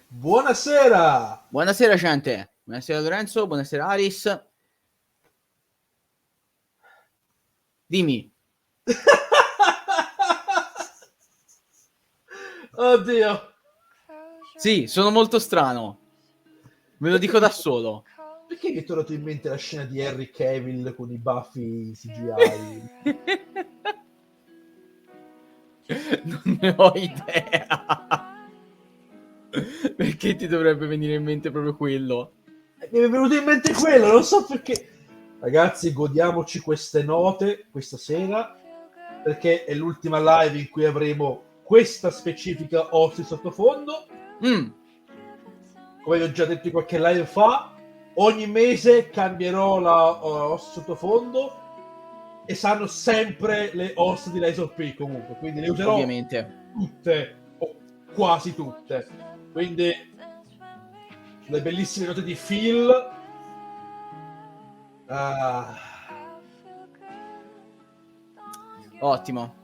Buonasera! Buonasera gente, buonasera Lorenzo, buonasera Aris. Dimmi. Oddio! Sì, sono molto strano. Me lo dico da solo. Perché mi è tornato in mente la scena di Henry Cavill con i baffi CGI? Non ne ho idea. Perché ti dovrebbe venire in mente proprio quello? Mi è venuto in mente quello, non so perché. Ragazzi, godiamoci queste note questa sera, perché è l'ultima live in cui avremo questa specifica host di sottofondo. Come vi ho già detto in qualche live fa, ogni mese cambierò la host sottofondo e saranno sempre le host di Lies of P comunque, quindi le userò Ovviamente. tutte o quasi tutte. Quindi le bellissime note di Phil. Ottimo.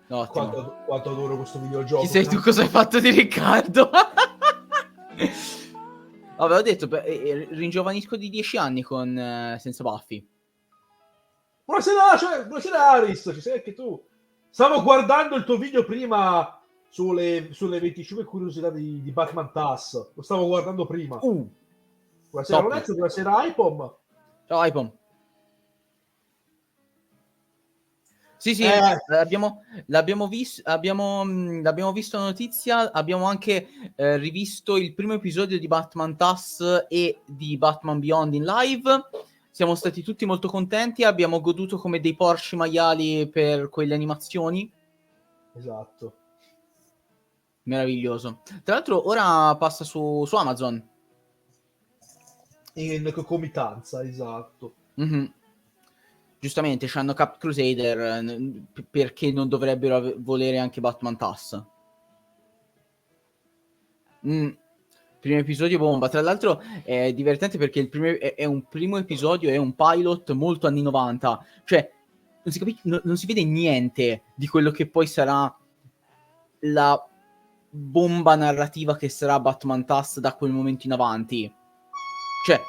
Ottimo. Quanto adoro questo videogioco. Chi sei tu? Cosa hai fatto di Riccardo? Vabbè, ho detto, ringiovanisco di 10 anni con senza baffi. Buonasera Aris, ci sei anche tu. Stavo guardando il tuo video prima sulle 25 curiosità di Batman TAS. Lo stavo guardando prima. Buonasera Top. Lorenzo, buonasera Ipom. Ciao Ipom. Sì, l'abbiamo visto la notizia, abbiamo anche rivisto il primo episodio di Batman TAS e di Batman Beyond in live. Siamo stati tutti molto contenti, abbiamo goduto come dei porci maiali per quelle animazioni. Esatto. Meraviglioso. Tra l'altro ora passa su Amazon. In concomitanza, esatto. Mm-hmm. Giustamente, c'hanno Cap Crusader, perché non dovrebbero volere anche Batman TAS? Primo episodio bomba. Tra l'altro è divertente perché è un primo episodio, è un pilot molto anni 90. Cioè, non si vede niente di quello che poi sarà la bomba narrativa che sarà Batman TAS da quel momento in avanti. Cioè,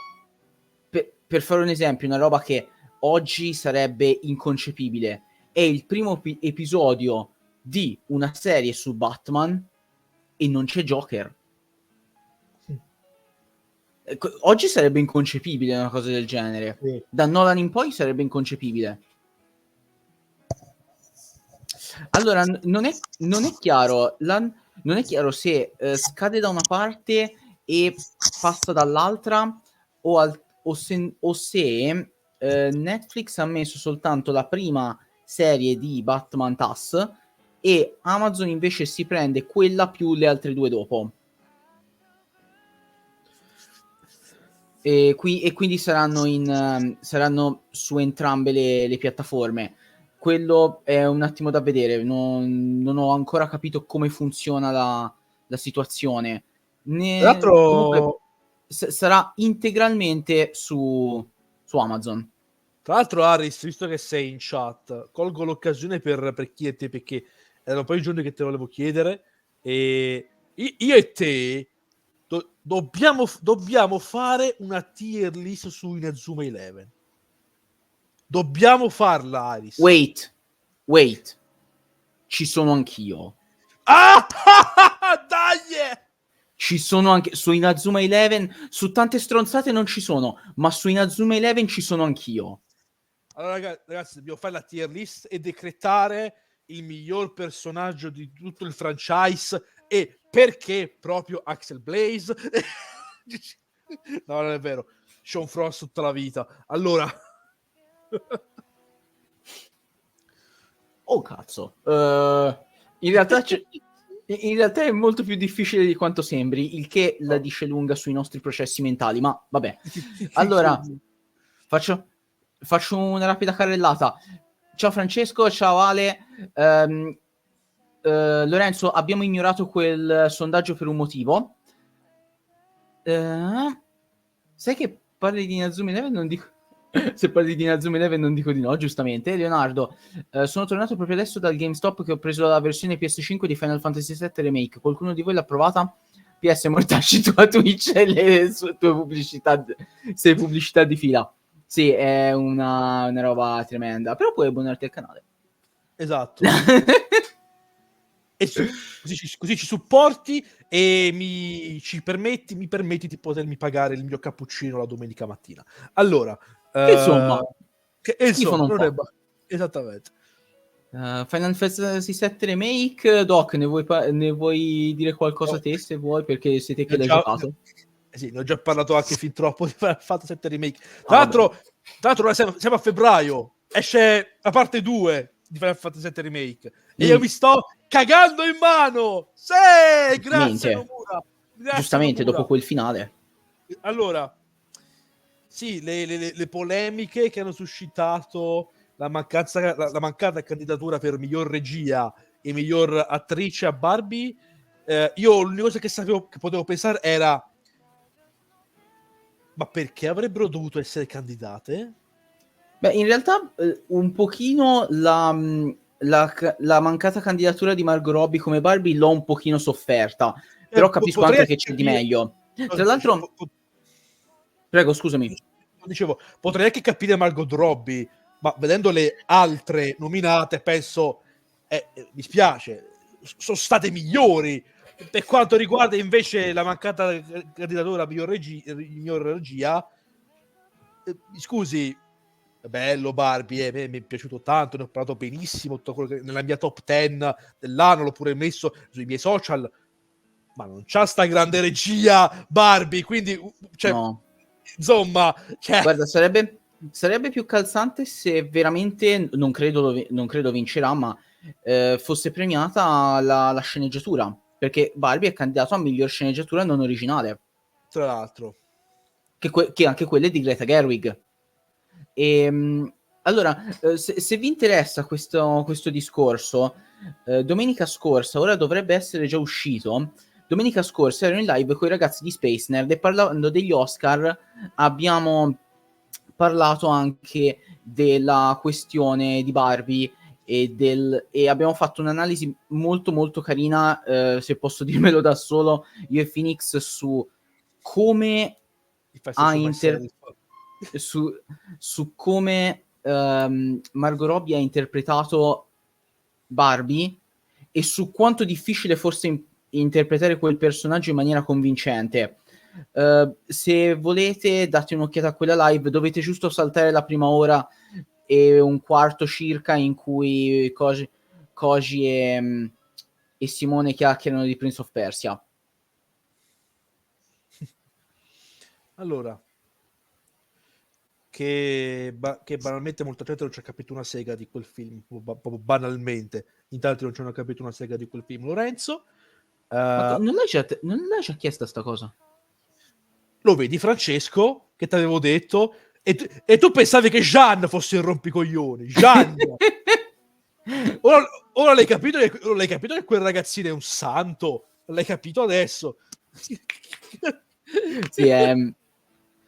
per fare un esempio, una roba che oggi sarebbe inconcepibile. È il primo episodio di una serie su Batman e non c'è Joker. Oggi sarebbe inconcepibile una cosa del genere. Sì. Da Nolan in poi sarebbe inconcepibile. Allora, non è chiaro. Non è chiaro se scade da una parte e passa dall'altra o se Netflix ha messo soltanto la prima serie di Batman TAS e Amazon invece si prende quella più le altre due dopo. E quindi saranno su entrambe le piattaforme. Quello è un attimo da vedere. Non ho ancora capito come funziona la situazione. Tra l'altro, Comunque sarà integralmente su Amazon. Tra l'altro, Aris, visto che sei in chat, colgo l'occasione per chiederti, perché erano poi i giorni che te volevo chiedere, e io e te dobbiamo fare una tier list su Inazuma 11. Dobbiamo farla, Aris. Wait. Ci sono anch'io. Ah! Dai! Ci sono anche su Inazuma 11. Su tante stronzate non ci sono, ma su Inazuma 11 ci sono anch'io. Allora, ragazzi, dobbiamo fare la tier list e decretare il miglior personaggio di tutto il franchise. E perché proprio Axel Blaze? No, non è vero. Sean Frost tutta la vita. Allora, oh cazzo, in realtà è molto più difficile di quanto sembri, il che la dice lunga sui nostri processi mentali, ma vabbè. Allora, faccio una rapida carrellata. Ciao Francesco, ciao Ale. Lorenzo, abbiamo ignorato quel sondaggio per un motivo. Sai che parli di Inazuma 11? Non dico... Se parli di Inazuma 11 non dico di no, giustamente. Leonardo, sono tornato proprio adesso dal GameStop che ho preso la versione PS5 di Final Fantasy VII Remake. Qualcuno di voi l'ha provata? PS mortacci tu a Twitch e le tue pubblicità, se pubblicità di fila. Sì, è una roba tremenda. Però puoi abbonarti al canale. Esatto. E così ci supporti e mi permetti di potermi pagare il mio cappuccino la domenica mattina. Allora, Insomma, schifo insomma, non fa. Esattamente. Final Fantasy VII Remake, Doc, ne vuoi dire qualcosa te, se vuoi, perché sei te che l'hai giocato? Sì, ne ho già parlato anche fin troppo di Final Fantasy VII Remake. Tra l'altro ora siamo a febbraio, esce la parte 2 di Final Fantasy VII Remake e io mi sto cagando in mano. Sì, grazie Nomura. Giustamente, dopo quel finale. Allora, sì, le polemiche che hanno suscitato la mancata candidatura per miglior regia e miglior attrice a Barbie, io l'unica cosa che sapevo, che potevo pensare era: ma perché avrebbero dovuto essere candidate? Beh, in realtà un pochino la mancata candidatura di Margot Robbie come Barbie l'ho un pochino sofferta, però capisco anche che c'è di meglio. Tra l'altro... Prego, scusami. Dicevo, potrei anche capire Margot Robbie, ma vedendo le altre nominate penso, mi spiace, sono state migliori. Per quanto riguarda invece la mancata candidatura a miglior regia, scusi, è bello Barbie, mi è piaciuto tanto, ne ho parlato benissimo, tutto quello che, nella mia top 10 dell'anno, l'ho pure messo sui miei social, ma non c'ha sta grande regia Barbie, quindi cioè, No. Insomma, guarda, sarebbe più calzante se veramente, non credo vincerà, ma fosse premiata la sceneggiatura, perché Barbie è candidato a miglior sceneggiatura non originale, tra l'altro, che anche quelle di Greta Gerwig. Allora, se vi interessa questo discorso, domenica scorsa, ora dovrebbe essere già uscito, domenica scorsa ero in live con i ragazzi di Space Nerd e parlando degli Oscar abbiamo parlato anche della questione di Barbie e abbiamo fatto un'analisi molto molto carina, se posso dirmelo da solo, io e Phoenix, su come ha su come Margot Robbie ha interpretato Barbie e su quanto difficile fosse interpretare quel personaggio in maniera convincente. Se volete date un'occhiata a quella live, dovete giusto saltare la prima ora e un quarto circa in cui Koji e Simone chiacchierano di Prince of Persia. Allora, che banalmente molta gente non ci ha capito una sega di quel film, proprio banalmente, in tanti non ci hanno capito una sega di quel film. Lorenzo, Non l'hai già chiesta sta cosa? lo vedi Francesco, che ti avevo detto, e tu pensavi che Jeanne fosse il rompicoglioni. Jeanne! ora l'hai capito che quel ragazzino è un santo? L'hai capito adesso? Sì,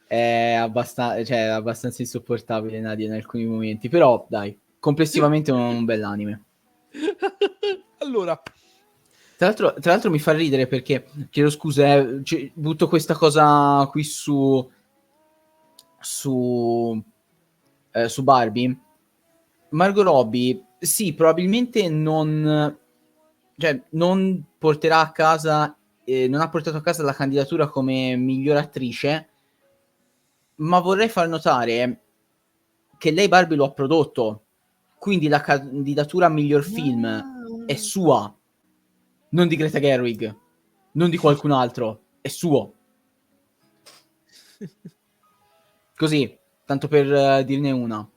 è abbastanza insopportabile Nadia in alcuni momenti, però dai, complessivamente è un bell'anime. Allora, tra l'altro mi fa ridere perché, chiedo scusa, butto questa cosa qui su Barbie. Margot Robbie, sì, probabilmente non porterà a casa, non ha portato a casa la candidatura come miglior attrice, ma vorrei far notare che lei Barbie lo ha prodotto, quindi la candidatura a miglior film è sua, non di Greta Gerwig, non di qualcun altro, è suo. Così, tanto per dirne una.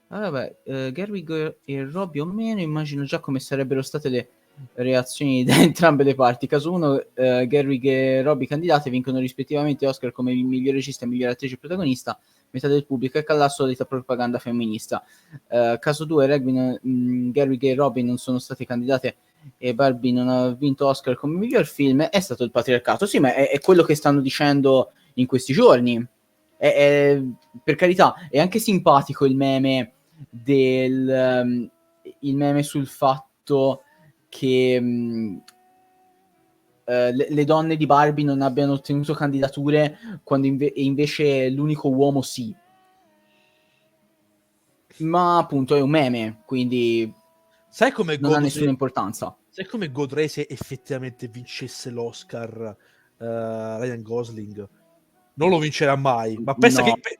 Vabbè, Gerwig e Robbie o meno, immagino già come sarebbero state le reazioni da entrambe le parti. Caso 1, Gerwig e Robbie candidate vincono rispettivamente Oscar come miglior regista e miglior attrice protagonista. Metà del pubblico è alla solita propaganda femminista. Caso 2, Gerwig e Robbie non sono state candidate e Barbie non ha vinto Oscar come miglior film. È stato il patriarcato. Sì, ma è quello che stanno dicendo in questi giorni. Per carità, è anche simpatico il meme il meme sul fatto che le donne di Barbie non abbiano ottenuto candidature quando invece l'unico uomo sì. Ma appunto è un meme, quindi sai come non ha nessuna importanza. Sai come godrei se effettivamente vincesse l'Oscar Ryan Gosling? Non lo vincerà mai, ma pensa No, che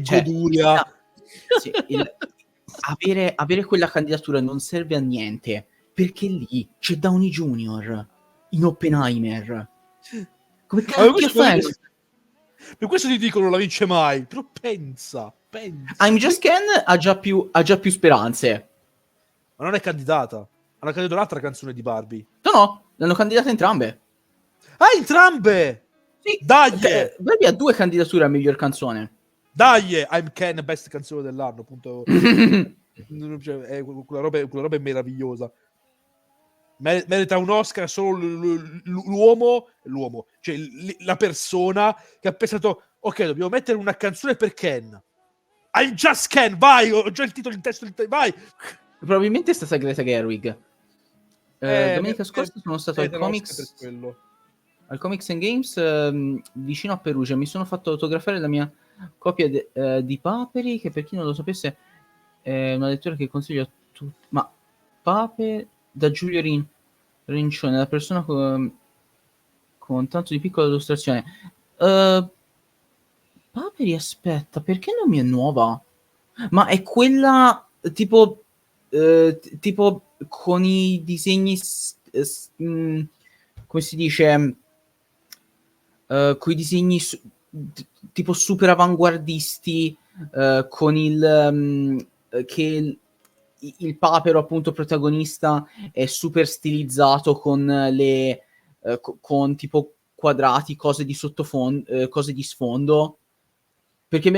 cioè, goduria. sì, avere quella candidatura non serve a niente, perché lì c'è Downey Jr. in Oppenheimer. Come Ma cacchio fai? per questo ti dico non la vince mai, però pensa. I'm Just Ken ha già più speranze. Ma non è candidata. Hanno candidato un'altra canzone di Barbie. No, l'hanno candidate entrambe. Ah, entrambe! Sì, Dai! Barbie ha 2 candidature a miglior canzone. Dai! I'm Ken, best canzone dell'anno, appunto. Cioè, quella roba è meravigliosa. Merita un Oscar solo l'uomo, cioè la persona che ha pensato, ok, dobbiamo mettere una canzone per Ken. I'm Just Ken, vai! Ho già il titolo in testa, vai! Probabilmente è stata Greta Gerwig. Domenica scorsa sono stato al per quello. Comics and Games vicino a Perugia. Mi sono fatto autografare la mia copia di Paperi, che per chi non lo sapesse è una lettura che consiglio a tutti. Ma Paperi da Giulio Rincione, la persona con tanto di piccola illustrazione. Paperi, aspetta, perché non mi è nuova? Ma è quella tipo tipo con i disegni come si dice, con i disegni tipo super avanguardisti, con che il papero appunto protagonista è super stilizzato con le con tipo quadrati, cose di sottofondo, cose di sfondo, perché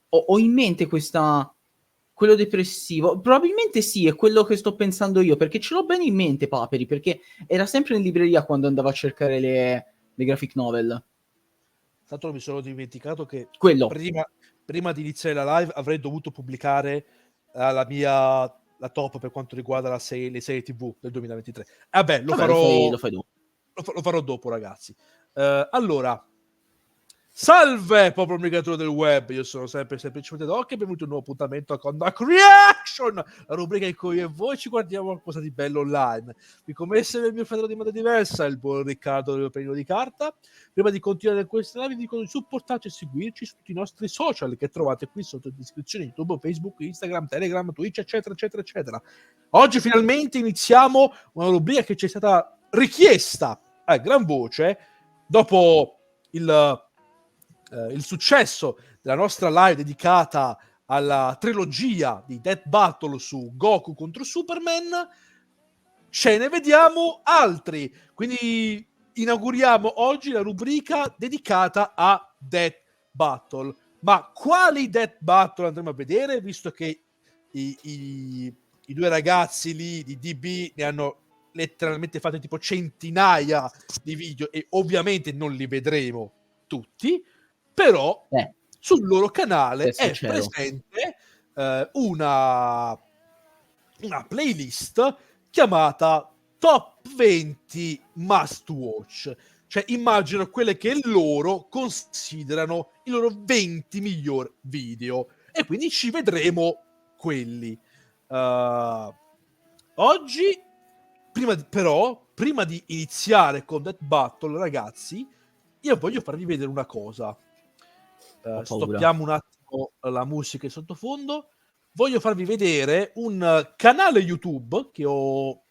ho in mente quello depressivo. Probabilmente sì, è quello che sto pensando io, perché ce l'ho bene in mente Paperi, perché era sempre in libreria quando andavo a cercare le graphic novel. Tanto mi sono dimenticato che Quello. prima di iniziare la live avrei dovuto pubblicare la top per quanto riguarda le serie TV del 2023. Vabbè, lo Fai dopo. lo farò dopo, ragazzi. Allora, salve, popolo migratore del web, io sono sempre SemplicementeDoc e benvenuti a un nuovo appuntamento con DOCREACTION, la rubrica in cui io e voi ci guardiamo qualcosa di bello online. Qui come essere il mio fratello di madre diversa, il buon Riccardo del Penino di Carta. Prima di continuare questa live vi dico di supportarci e seguirci su tutti i nostri social che trovate qui sotto in descrizione: YouTube, Facebook, Instagram, Telegram, Twitch, eccetera, eccetera, eccetera. Oggi finalmente iniziamo una rubrica che ci è stata richiesta a gran voce dopo il successo della nostra live dedicata alla trilogia di Death Battle su Goku contro Superman. Ce ne vediamo altri, quindi inauguriamo oggi la rubrica dedicata a Death Battle. Ma quali Death Battle andremo a vedere, visto che i due ragazzi lì di DB ne hanno letteralmente fatto tipo centinaia di video e ovviamente non li vedremo tutti, però sul loro canale è sincero. presente una playlist chiamata Top 20 Must Watch, cioè immagino quelle che loro considerano i loro 20 miglior video e quindi ci vedremo quelli. Oggi, prima di iniziare con Death Battle, ragazzi, io voglio farvi vedere una cosa. Stoppiamo un attimo la musica in sottofondo. Voglio farvi vedere un canale YouTube che ho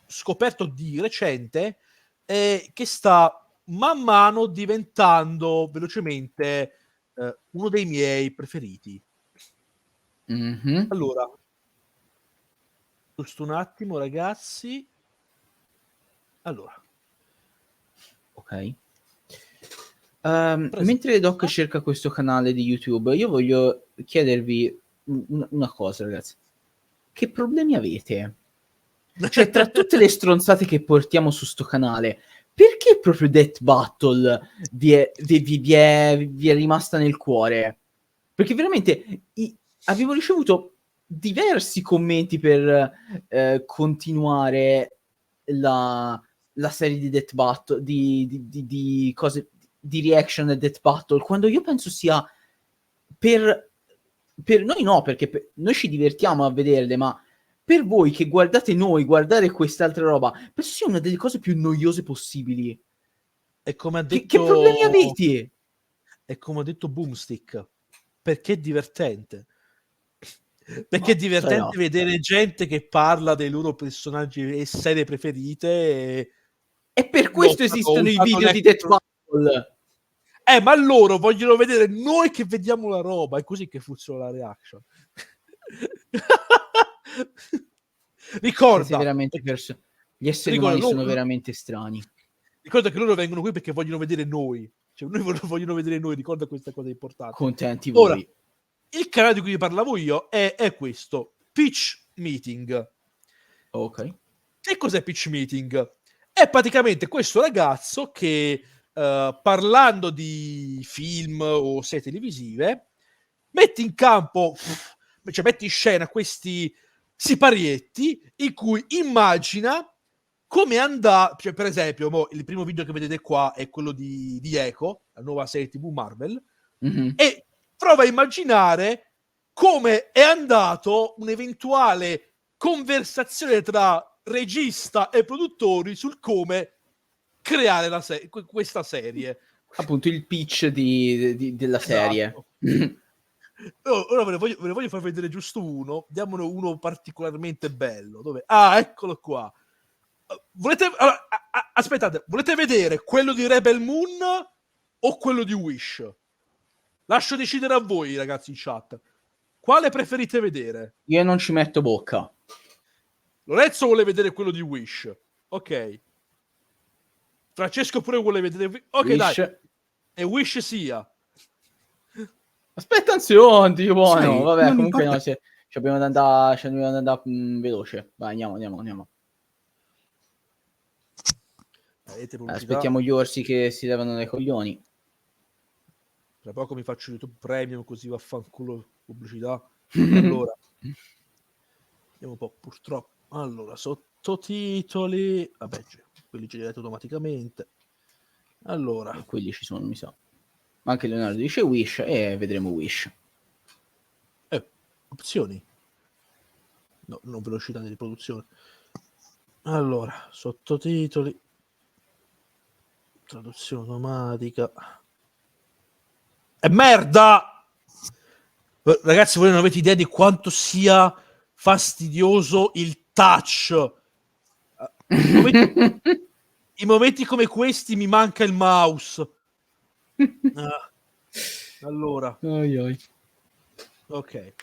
scoperto di recente e che sta man mano diventando velocemente uno dei miei preferiti. Mm-hmm. Allora, giusto un attimo, ragazzi. Allora. Ok. Mentre Doc cerca questo canale di YouTube, io voglio chiedervi una cosa, ragazzi. Che problemi avete? Cioè, tra tutte le stronzate che portiamo su sto canale, perché proprio Death Battle vi è rimasta nel cuore? Perché veramente abbiamo ricevuto diversi commenti per continuare la la serie di Death Battle, di cose, di reaction e Death Battle, quando io penso sia per noi no, perché noi ci divertiamo a vederle, ma per voi che guardate noi, guardare quest'altra roba, penso sia una delle cose più noiose possibili. E come ha Che detto, problemi avete? è come ha detto Boomstick, perché è divertente. Perché è divertente Sarà. vedere gente che parla dei loro personaggi e serie preferite E per questo esistono i video di Death Battle. Battle. Ma loro vogliono vedere noi che vediamo la roba, è così che funziona la reaction. Ricorda, Veramente gli esseri umani sono veramente strani. Ricorda che loro vengono qui perché vogliono vedere noi. Cioè, noi vogliono vedere noi, ricorda questa cosa importante. Contenti Ora, voi. il canale di cui vi parlavo io è questo, Pitch Meeting. Ok. Che cos'è Pitch Meeting? È praticamente questo ragazzo che parlando di film o serie televisive mette in campo, cioè mette in scena questi siparietti in cui immagina come andrà, cioè per esempio il primo video che vedete qua è quello di Echo, la nuova serie TV Marvel, e prova a immaginare come è andato un'eventuale conversazione tra regista e produttori sul come creare questa serie. Appunto il pitch della serie. Ora ve ne voglio far vedere giusto uno. Diamone uno particolarmente bello. Dove? Ah, eccolo qua. Aspettate, volete vedere quello di Rebel Moon o quello di Wish? Lascio decidere a voi, ragazzi in chat. Quale preferite vedere? Io non ci metto bocca. Lorenzo vuole vedere quello di Wish. Ok. Francesco pure vuole vedere... Ok, Wish. dai. E Wish sia. Aspetta, ansiondi, buono. Sai, Vabbè, comunque no, ci dobbiamo andare veloce. Vai, andiamo. Aspettiamo gli orsi che si levano dai coglioni. Tra poco mi faccio YouTube Premium, così vaffanculo pubblicità. Allora, vediamo un po', purtroppo. Allora, sottotitoli. Vabbè, quelli generati automaticamente. Allora. Quelli ci sono, mi sa. Ma anche Leonardo dice Wish e vedremo Wish. Opzioni. No, non velocità di riproduzione. Allora, sottotitoli. Traduzione automatica. Merda! Ragazzi, voi non avete idea di quanto sia fastidioso il touch. I momenti come questi mi manca il mouse. Allora. Ok.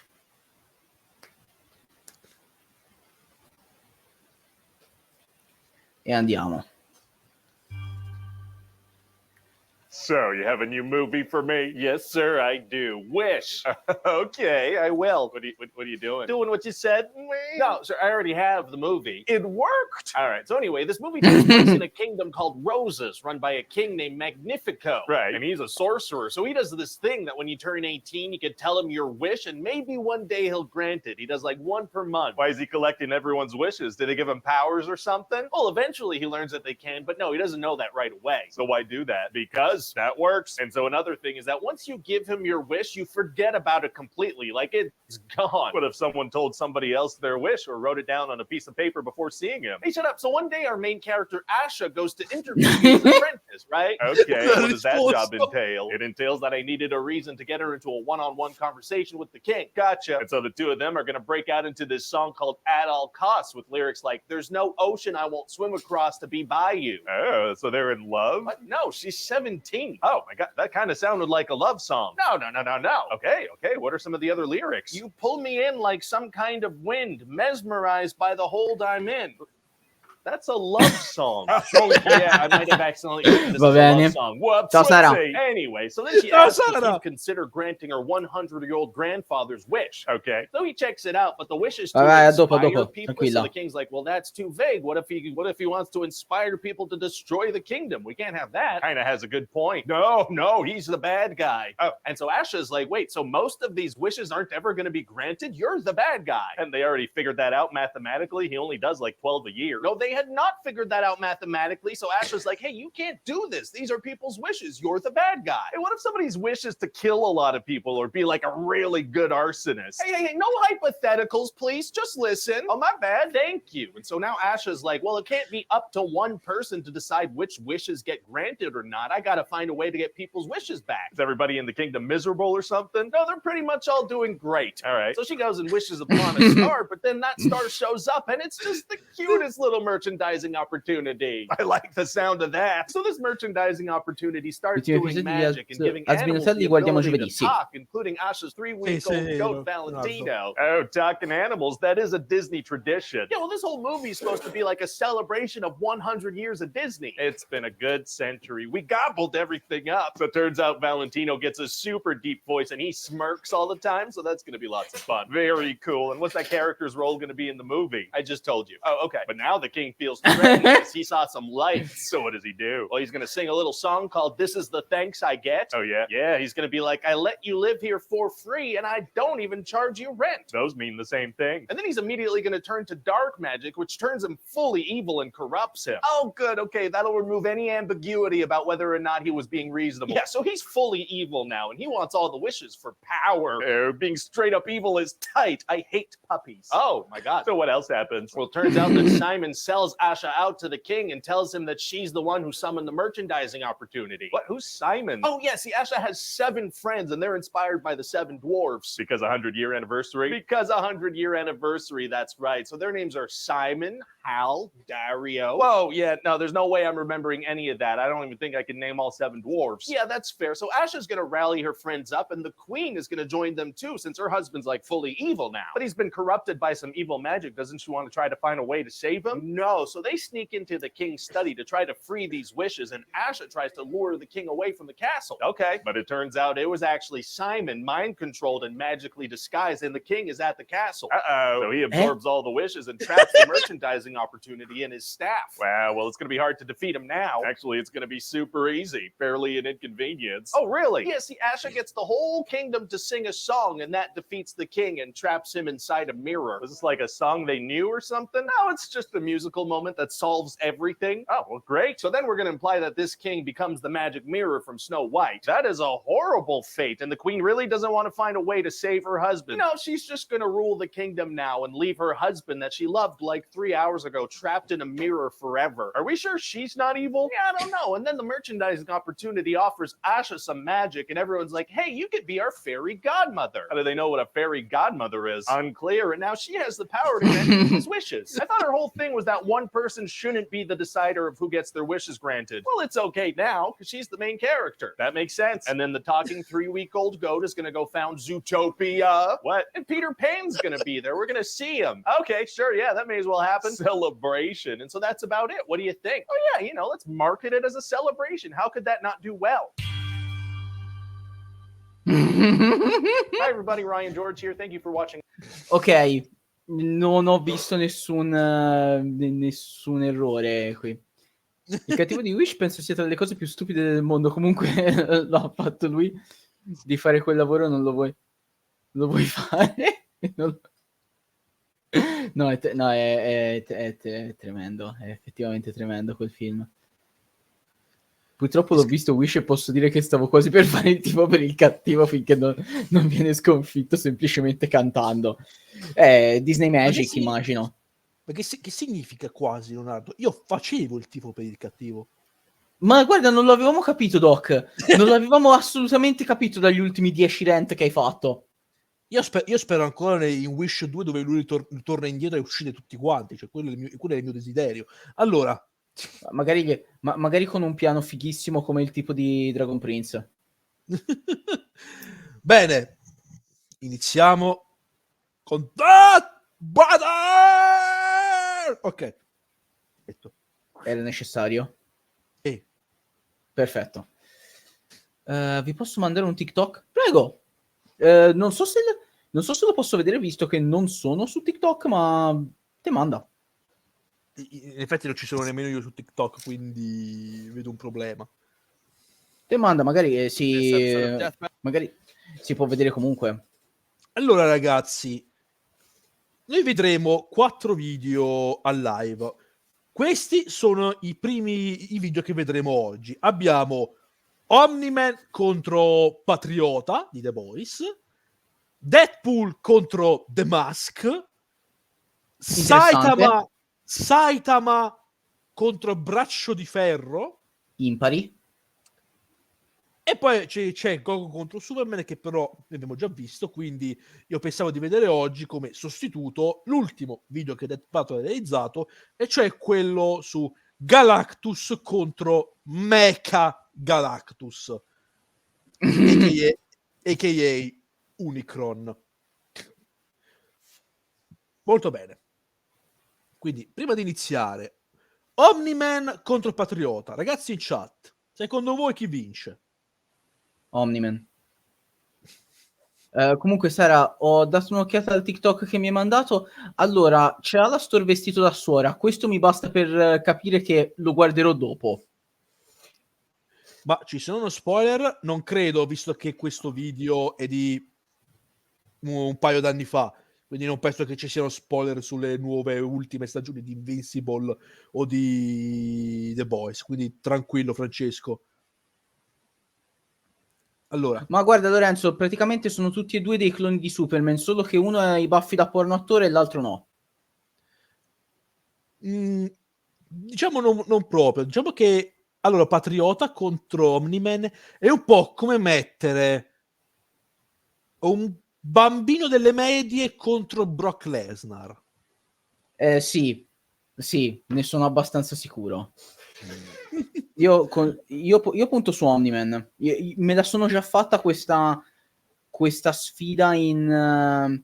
E andiamo. So, you have a new movie for me? Yes, sir, I do. Wish. Okay, I will. What are you doing? Doing what you said? No, sir, I already have the movie. It worked. All right, so anyway, this movie takes place in a kingdom called Roses, run by a king named Magnifico. Right. And he's a sorcerer, so he does this thing that when you turn 18, you can tell him your wish, and maybe one day he'll grant it. He does like one per month. Why is he collecting everyone's wishes? Did they give him powers or something? Well, eventually he learns that they can, but no, he doesn't know that right away. So why do that? Because that works. And so another thing is that once you give him your wish, you forget about it completely. Like it's gone. What if someone told somebody else their wish or wrote it down on a piece of paper before seeing him? Hey, shut up. So one day our main character, Asha, goes to interview his apprentice, right? Okay, what does that job entail? It entails that I needed a reason to get her into a one-on-one conversation with the king. Gotcha. And so the two of them are going to break out into this song called At All Costs with lyrics like, there's no ocean I won't swim across to be by you. Oh, so they're in love? What? No, she's 17. Oh my God, that kind of sounded like a love song. No. Okay, what are some of the other lyrics? You pull me in like some kind of wind, mesmerized by the hold I'm in. That's a love song. Oh, yeah, I might have accidentally written this as a love song. Whoops. Anyway, so then she asks if he'd consider granting her 100-year-old grandfather's wish. Okay. So he checks it out, but the wish is to inspire people. So the king's like, well, that's too vague. What if he wants to inspire people to destroy the kingdom? We can't have that. Kind of has a good point. No, he's the bad guy. Oh. And so Asha's like, wait, so most of these wishes aren't ever going to be granted? You're the bad guy. And they already figured that out mathematically. He only does like 12 a year. No, they had not figured that out mathematically. So Asha's like, hey, you can't do this. These are people's wishes. You're the bad guy. Hey, what if somebody's wish is to kill a lot of people or be like a really good arsonist? Hey, no hypotheticals, please. Just listen. Oh, my bad. Thank you. And so now Asha's like, well, it can't be up to one person to decide which wishes get granted or not. I got to find a way to get people's wishes back. Is everybody in the kingdom miserable or something? No, they're pretty much all doing great. All right. So she goes and wishes upon a star, but then that star shows up and it's just the cutest little merchandising opportunity. I like the sound of that. So this merchandising opportunity starts doing magic and giving animals the ability to talk, including Asha's 3-week-old goat Valentino. Oh, talking animals, that is a Disney tradition. Yeah, well, this whole movie is supposed to be like a celebration of 100 years of Disney. It's been a good century. We gobbled everything up. So it turns out Valentino gets a super deep voice and he smirks all the time, so that's going to be lots of fun. Very cool. And what's that character's role going to be in the movie? I just told you. Oh, okay. But now the king feels threatened because he saw some lights. So what does he do? Well, he's going to sing a little song called This Is the Thanks I Get. Oh, yeah? Yeah, he's going to be like, I let you live here for free and I don't even charge you rent. Those mean the same thing. And then he's immediately going to turn to dark magic, which turns him fully evil and corrupts him. Oh, good. Okay, that'll remove any ambiguity about whether or not he was being reasonable. Yeah, so he's fully evil now and he wants all the wishes for power. Being straight up evil is tight. I hate puppies. Oh, my God. So what else happens? Well, it turns out that Simon sells Asha out to the king and tells him that she's the one who summoned the merchandising opportunity. What? Who's Simon? Oh, yeah. See, Asha has 7 friends and they're inspired by the 7 dwarves. Because 100-year anniversary? Because 100-year anniversary. That's right. So their names are Simon, Hal, Dario. Whoa, yeah. No, there's no way I'm remembering any of that. I don't even think I can name all 7 dwarves. Yeah, that's fair. So Asha's going to rally her friends up and the queen is going to join them too since her husband's like fully evil now. But he's been corrupted by some evil magic. Doesn't she want to try to find a way to save him? No. So they sneak into the king's study to try to free these wishes and Asha tries to lure the king away from the castle. Okay. But it turns out it was actually Simon mind controlled and magically disguised and the king is at the castle. Uh-oh. So he absorbs all the wishes and traps the merchandising opportunity in his staff. Wow. Well, it's going to be hard to defeat him now. Actually, it's going to be super easy. Barely an inconvenience. Oh, really? Yeah, see, Asha gets the whole kingdom to sing a song and that defeats the king and traps him inside a mirror. Was this like a song they knew or something? No, it's just a musical moment that solves everything. Oh, well, great. So then we're going to imply that this king becomes the magic mirror from Snow White. That is a horrible fate, and the queen really doesn't want to find a way to save her husband. No, she's just going to rule the kingdom now and leave her husband that she loved like 3 hours ago trapped in a mirror forever. Are we sure she's not evil? Yeah, I don't know. And then the merchandising opportunity offers Asha some magic, and everyone's like, hey, you could be our fairy godmother. How do they know what a fairy godmother is? Unclear, and now she has the power to grant people's wishes. I thought her whole thing was that one person shouldn't be the decider of who gets their wishes granted. Well, it's okay now, because she's the main character. That makes sense. And then the talking 3-week-old goat is going to go found Zootopia. What? And Peter Pan's going to be there. We're going to see him. Okay, sure, yeah, that may as well happen. Celebration. And so that's about it. What do you think? Oh, yeah, let's market it as a celebration. How could that not do well? Hi everybody, Ryan George here. Thank you for watching. Ok, non ho visto nessun errore qui. Il cattivo di Wish penso sia tra le cose più stupide del mondo. Comunque l'ha fatto lui di fare quel lavoro, non lo vuoi fare? No, è tremendo, è effettivamente tremendo quel film. Purtroppo l'ho visto Wish e posso dire che stavo quasi per fare il tifo per il cattivo finché non viene sconfitto semplicemente cantando. Disney Magic, immagino. Ma che significa quasi, Leonardo? Io facevo il tifo per il cattivo. Ma guarda, non lo avevamo capito, Doc. Non l'avevamo assolutamente capito dagli ultimi 10 rant che hai fatto. Io spero ancora in Wish 2 dove lui torna indietro e uccide tutti quanti. Cioè, quello è il mio desiderio. Allora... Magari con un piano fighissimo come il tipo di Dragon Prince. Bene, iniziamo con Butter! Ok. Era necessario? Sì. Perfetto. Vi posso mandare un TikTok? Prego. Non so se lo posso vedere visto che non sono su TikTok, ma te manda. In effetti non ci sono nemmeno io su TikTok, quindi vedo un problema. Te manda, magari si può vedere comunque. Allora ragazzi, noi vedremo 4 video al live. Questi sono i video che vedremo oggi. Abbiamo Omni-Man contro Patriota di The Boys, Deadpool contro The Mask, Saitama contro Braccio di Ferro, impari. E poi c'è Goku contro Superman, che però abbiamo già visto, quindi io pensavo di vedere oggi come sostituto l'ultimo video che Death Battle ha realizzato, e cioè quello su Galactus contro Mecha Galactus, a.k.a. Unicron. Molto bene. Quindi, prima di iniziare, Omni-Man contro Patriota. Ragazzi in chat, secondo voi chi vince? Omni-Man. Comunque Sara, ho dato un'occhiata al TikTok che mi hai mandato. Allora, c'è Alastor vestito da suora. Questo mi basta per capire che lo guarderò dopo. Ma ci sono spoiler? Non credo, visto che questo video è di un paio d'anni fa, quindi non penso che ci siano spoiler sulle nuove ultime stagioni di Invincible o di The Boys, quindi tranquillo Francesco. Allora. Ma guarda Lorenzo, praticamente sono tutti e due dei cloni di Superman, solo che uno ha i baffi da porno attore e l'altro no. Diciamo non proprio. Diciamo che allora Patriota contro Omni-Man è un po' come mettere un bambino delle medie contro Brock Lesnar. Sì, ne sono abbastanza sicuro. Io punto su Omni-Man. Me la sono già fatta questa sfida in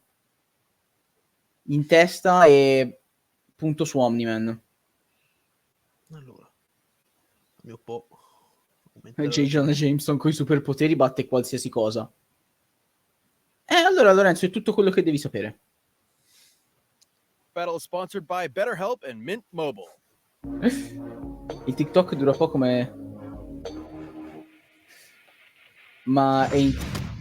testa e punto su Omni-Man. Allora, un po'. J. Jonah Jameson con i superpoteri batte qualsiasi cosa. Allora Lorenzo, è tutto quello che devi sapere. Battle is sponsored by BetterHelp and Mint Mobile. Il TikTok dura poco, ma è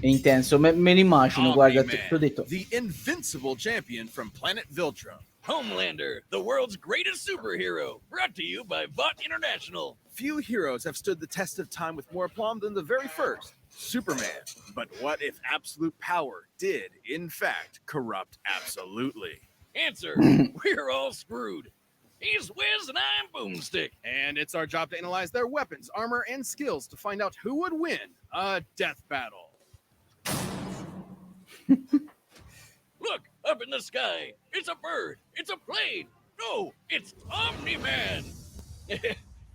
intenso. Me lo immagino, guarda, ti ho detto. The invincible champion from planet Viltrum. Homelander, the world's greatest superhero, brought to you by Vought International. Few heroes have stood the test of time with more aplomb than the very first, Superman. But what if absolute power did, in fact, corrupt absolutely? Answer, we're all screwed. He's Wiz and I'm Boomstick. And it's our job to analyze their weapons, armor, and skills to find out who would win a death battle. Look, up in the sky. It's a bird. It's a plane. No, it's Omni-Man.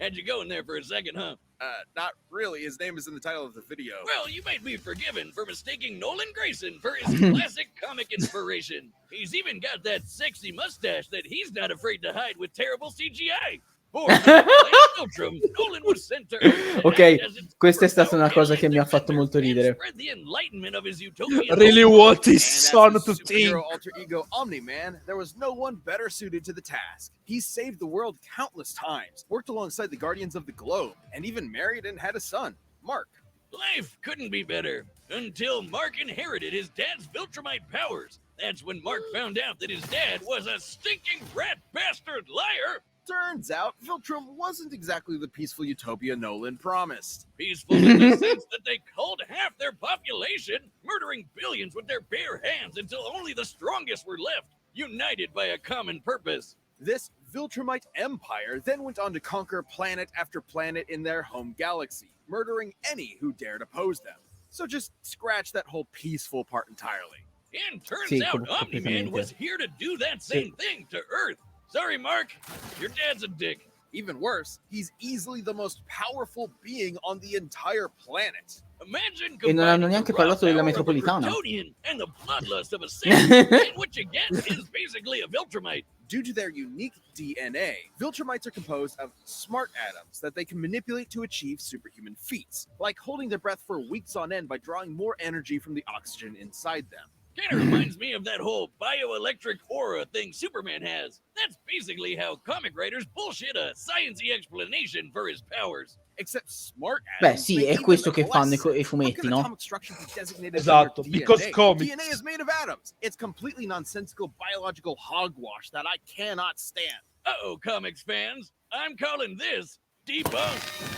Had you going there for a second, huh? Not really. His name is in the title of the video. Well, you might be forgiven for mistaking Nolan Grayson for his classic comic inspiration. He's even got that sexy mustache that he's not afraid to hide with terrible CGI. Ok, questa è stata una cosa che mi ha fatto molto ridere. Really want his son to think. Alter ego Omni-Man, there was no one better suited to the task. He saved the world countless times, worked alongside the Guardians of the Globe, and even married and had a son, Mark. Life couldn't be better until Mark inherited his dad's Viltrumite powers. That's when Mark found out that his dad was a stinking rat bastard liar. Turns out, Viltrum wasn't exactly the peaceful utopia Nolan promised. Peaceful in the sense that they culled half their population, murdering billions with their bare hands until only the strongest were left, united by a common purpose. This Viltrumite empire then went on to conquer planet after planet in their home galaxy, murdering any who dared oppose them. So just scratch that whole peaceful part entirely. And turns out Omni-Man was here to do that same thing to Earth. Sorry, Mark. Your dad's a dick. Even worse, he's easily the most powerful being on the entire planet. Imagine e non hanno neanche parlato della metropolitana. And the bloodlust of a saint, and what you get is basically a Viltrumite. Due to their unique DNA, Viltrumites are composed of smart atoms that they can manipulate to achieve superhuman feats, like holding their breath for weeks on end by drawing more energy from the oxygen inside them. Kind of reminds me of that whole bioelectric aura thing Superman has. That's basically how comic writers bullshit a science-y explanation for his powers. Except smart Beh, sì, è questo che fanno i fumetti, no? Esatto, because comics. DNA is made of atoms. It's completely nonsensical biological hogwash that I cannot stand. Uh-oh, comics fans. I'm calling this debunked.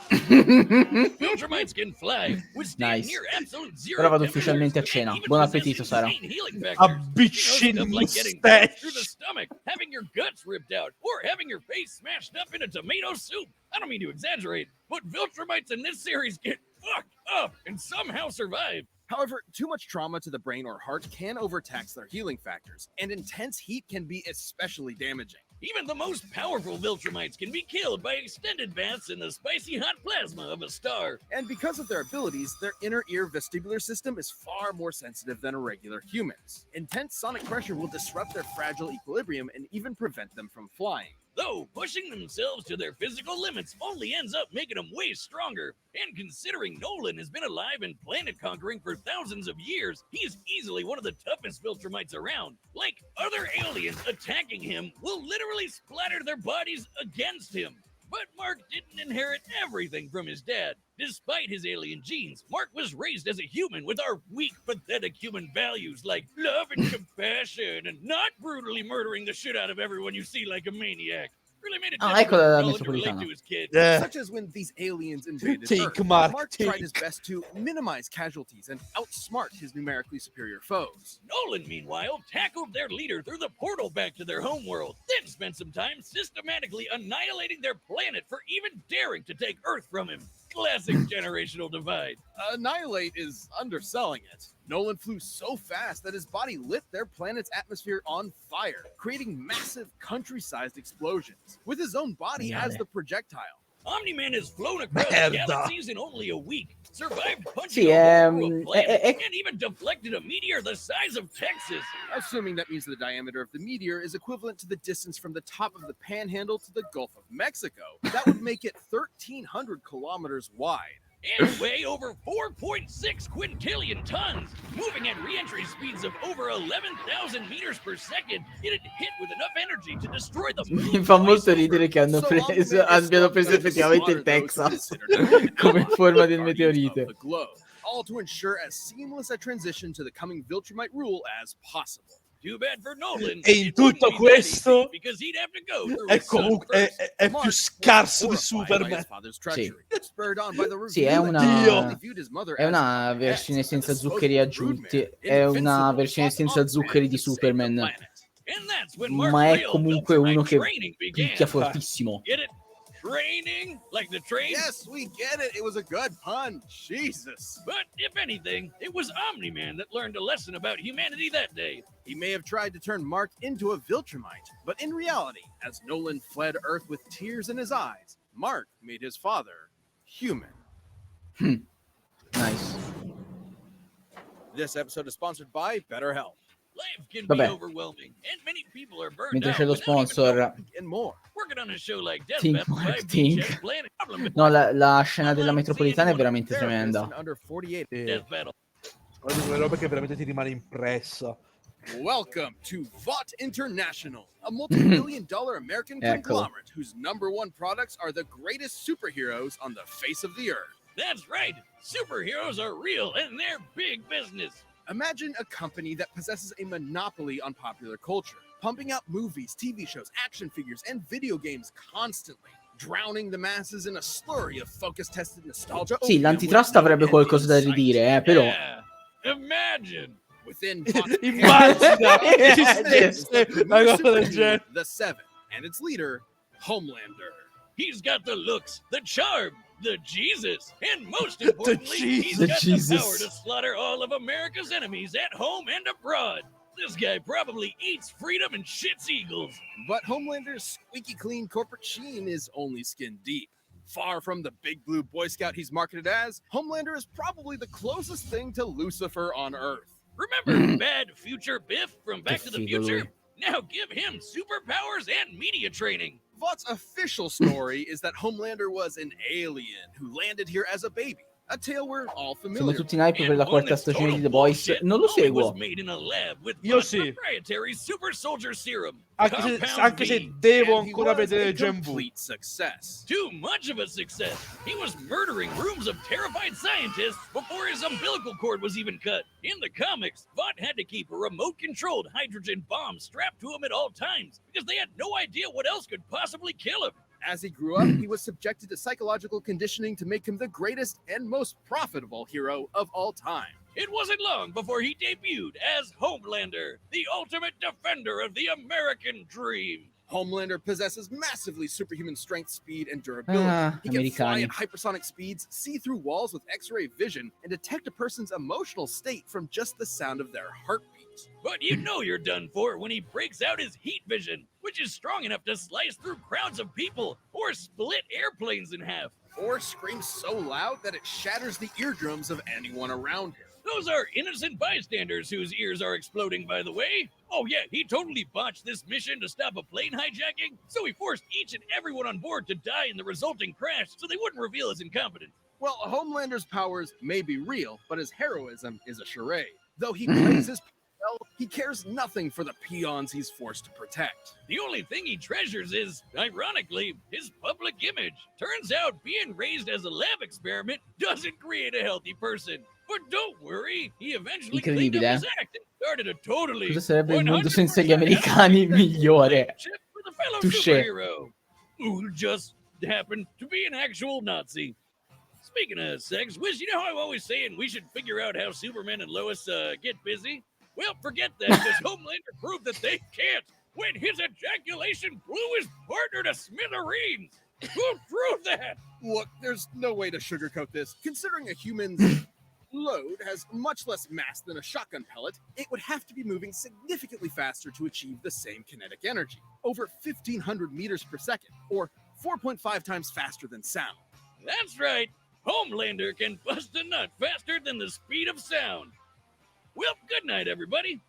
Viltrumites can fly, withstand Nice. near absolute zero Ora vado temperatures, ufficialmente a and cena. even Buon possess appetito, Sara. insane healing factors. Avvicini Stuff il like getting punched through the mustache. stomach, having your guts ripped out, or having your face smashed up in a tomato soup. I don't mean to exaggerate, but Viltrumites in this series get fucked up and somehow survive. However, too much trauma to the brain or heart can overtax their healing factors, and intense heat can be especially damaging. Even the most powerful Viltrumites can be killed by extended baths in the spicy hot plasma of a star. And because of their abilities, their inner ear vestibular system is far more sensitive than a regular human's. Intense sonic pressure will disrupt their fragile equilibrium and even prevent them from flying. Though pushing themselves to their physical limits only ends up making them way stronger. And considering Nolan has been alive and planet conquering for thousands of years, he's easily one of the toughest Viltrumites around. Like, other aliens attacking him will literally splatter their bodies against him. But Mark didn't inherit everything from his dad. Despite his alien genes, Mark was raised as a human with our weak, pathetic human values like love and compassion and not brutally murdering the shit out of everyone you see like a maniac. Really made it ecco la difficult to relate metropolitana. to his kid. Such as when these aliens invaded Take, Earth. Mark, tried take. his best to minimize casualties and outsmart his numerically superior foes. Nolan, meanwhile, tackled their leader through the portal back to their homeworld, then spent some time systematically annihilating their planet for even daring to take Earth from him. Classic generational divide. Annihilate is underselling it. Nolan flew so fast that his body lit their planet's atmosphere on fire, creating massive country-sized explosions, with his own body as the projectile. Omni-Man has flown across Merda. galaxies in only a week, survived punching Sì, a whole world planet, è- and even deflected a meteor the size of Texas. Assuming that means the diameter of the meteor is equivalent to the distance from the top of the Panhandle to the Gulf of Mexico. That would make it 1,300 kilometers wide. And weigh over 4.6 quintillion tons, moving at re-entry speeds of over 11,000 meters per second, it hit with enough energy to destroy the moon. Mi fa molto twice ridere che hanno preso, abbiano preso effettivamente il Texas come forma del meteorite. All to ensure as seamless a transition to the coming Viltrumite rule as possible. Too bad for Nolan. E in It wouldn't tutto be questo easy, because he'd have to go through è his son comunque first. è più scarso di Superman. Sì, è una versione senza zuccheri aggiunti, è una versione senza zuccheri di Superman, And that's when Mark's ma è real comunque uno che training began. picchia fortissimo. Get it? Training? Like the train? Yes, we get it. It was a good pun. Jesus. But if anything, it was Omni-Man that learned a lesson about humanity that day. He may have tried to turn Mark into a Viltrumite, but in reality, as Nolan fled Earth with tears in his eyes, Mark made his father human. Nice. This episode is sponsored by BetterHelp Life can Vabbè. be overwhelming, and many people are burned Mentre out c'è lo without even sponsor, and more. working on a show like Death Think Battle Mark, 5 think. Beachhead Planet. Problem no, la scena della metropolitana è veramente Therapist tremenda. in under 48. Death Battle. Una di quelle robe che veramente ti rimane impressa. Welcome to Vought International, a multi-billion-dollar American Eccolo. conglomerate whose number one products are the greatest superheroes on the face of the earth. That's right. Superheroes are real, and they're big business. Imagine a company that possesses a monopoly on popular culture, pumping out movies, TV shows, action figures, and video games constantly, drowning the masses in a slurry of focus-tested nostalgia. Sì, l'antitrust avrebbe qualcosa da ridire, però. Yeah. Imagine. Within Immagina una cosa del genere. The Seven, and its leader, Homelander. He's got the looks, the charm, the Jesus, and most importantly, he's The got Jesus. the power to slaughter all of America's enemies at home and abroad. This guy probably eats freedom and shits eagles. But Homelander's squeaky clean corporate sheen is only skin deep. Far from the big blue Boy Scout he's marketed as, Homelander is probably the closest thing to Lucifer on Earth. Remember Bad Future Biff from Back to the Figo Future? lui. Now give him superpowers and media training. Vought's official story is that Homelander was an alien who landed here as a baby, A tale we're all Siamo familiar tutti in hype per And la one quarta that's stagione di total The Boys. bullshit. Non lo Only was seguo. made in a lab with Io Buck's sì. proprietary super soldier serum. Anche se B. devo and he ancora was vedere a Gen V. complete success. Too much of a success. He was murdering rooms of terrified scientists before his umbilical cord was even cut. In the comics, Vought had to keep a remote-controlled hydrogen bomb strapped to him at all times because they had no idea what else could possibly kill him. As he grew up, he was subjected to psychological conditioning to make him the greatest and most profitable hero of all time. It wasn't long before he debuted as Homelander, the ultimate defender of the American dream. Homelander possesses massively superhuman strength, speed, and durability. Ah, He can fly americani. at hypersonic speeds, see through walls with X-ray vision, and detect a person's emotional state from just the sound of their heartbeat. But you know you're done for when he breaks out his heat vision, which is strong enough to slice through crowds of people or split airplanes in half. Or screams so loud that it shatters the eardrums of anyone around him. Those are innocent bystanders whose ears are exploding, by the way. Oh yeah, he totally botched this mission to stop a plane hijacking, so he forced each and everyone on board to die in the resulting crash so they wouldn't reveal his incompetence. Well, Homelander's powers may be real, but his heroism is a charade. Though he plays his well, he cares nothing for the peons he's forced to protect. The only thing he treasures is, ironically, his public image. Turns out being raised as a lab experiment doesn't create a healthy person. But don't worry, he eventually cleaned up Incredibile. his act and started a totally Cosa sarebbe il mondo senza gli 100% americani migliore? relationship with a fellow Touché. superhero who just happened to be an actual Nazi. Speaking of sex, Wiz, you know how I'm always saying we should figure out how Superman and Lois get busy? Well, forget that, because Homelander proved that they can't when his ejaculation blew his partner to smithereens. Who proved that? Look, there's no way to sugarcoat this. Considering a human's load has much less mass than a shotgun pellet, it would have to be moving significantly faster to achieve the same kinetic energy, over 1,500 meters per second, or 4.5 times faster than sound. That's right. Homelander can bust a nut faster than the speed of sound. Well, good night, everybody.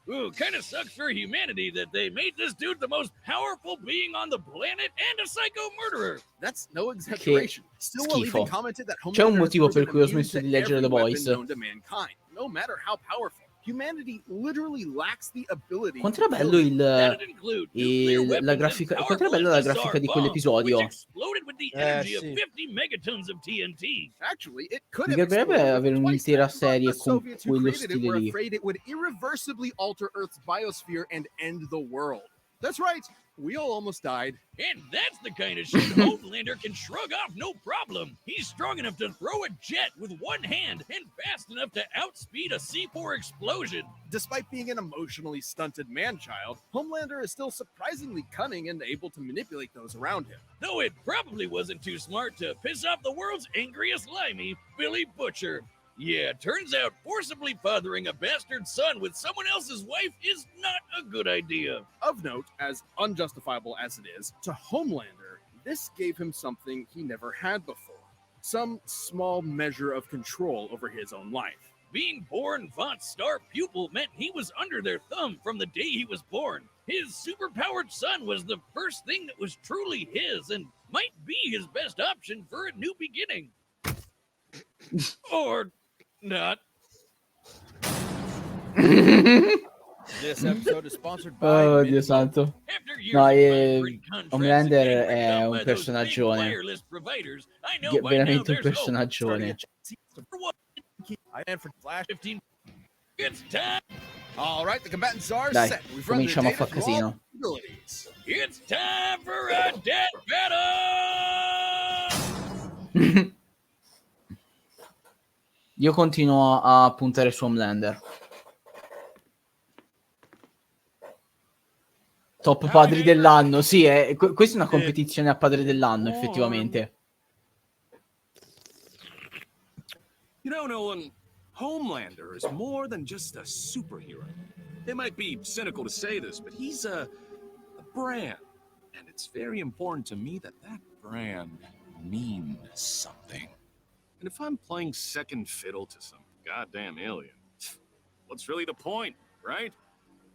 Ooh, kind of sucks for humanity that they made this dude the most powerful being on the planet and a psycho murderer. That's no exaggeration. Stillwell schifo. even commented that C'è un Homelander motivo has per cui ho proven smesso di immune leggere to The every Boys. weapon known to mankind, no matter how powerful. Humanity literally lacks the ability Quanto era bello That'd include nuclear la weapons grafica, and quanto era powerful bella la SSR grafica di bombs, quell'episodio. which exploded with the energy of sì. 50 megatons of TNT. Actually, it could Mi have piacerebbe exploded avere with twice un'intera that, but serie the con Soviets who quello created it stile were lì. afraid it would irreversibly alter Earth's biosphere and end the world. That's right, we all almost died. And that's the kind of shit Homelander can shrug off no problem. He's strong enough to throw a jet with one hand and fast enough to outspeed a C4 explosion. Despite being an emotionally stunted man-child, Homelander is still surprisingly cunning and able to manipulate those around him. Though it probably wasn't too smart to piss off the world's angriest limey, Billy Butcher. Yeah, turns out forcibly fathering a bastard son with someone else's wife is not a good idea. Of note, as unjustifiable as it is, to Homelander, this gave him something he never had before. Some small measure of control over his own life. Being born Vought's star pupil meant he was under their thumb from the day he was born. His superpowered son was the first thing that was truly his and might be his best option for a new beginning. Or not. This episode is sponsored by Oh Dio santo. After years No, of vibrant contracts Homelander and being è ripped un off by those big personaggione. wireless providers, I know by now Veramente un there's hope. personaggione. For what? I am for Flash 15. It's time. All right, the combatants are Dai, set. We've run their cominciamo a data far through all casino. abilities. It's time for a death battle. Io continuo a puntare su Homelander. Top padri dell'anno, sì, questa è una competizione a padre dell'anno, effettivamente. You know, Nolan, Homelander is more than just a superhero. It might be cynical to say this, but he's a brand. And it's very important to me that that brand means something. And if I'm playing second fiddle to some goddamn alien, what's really the point, right?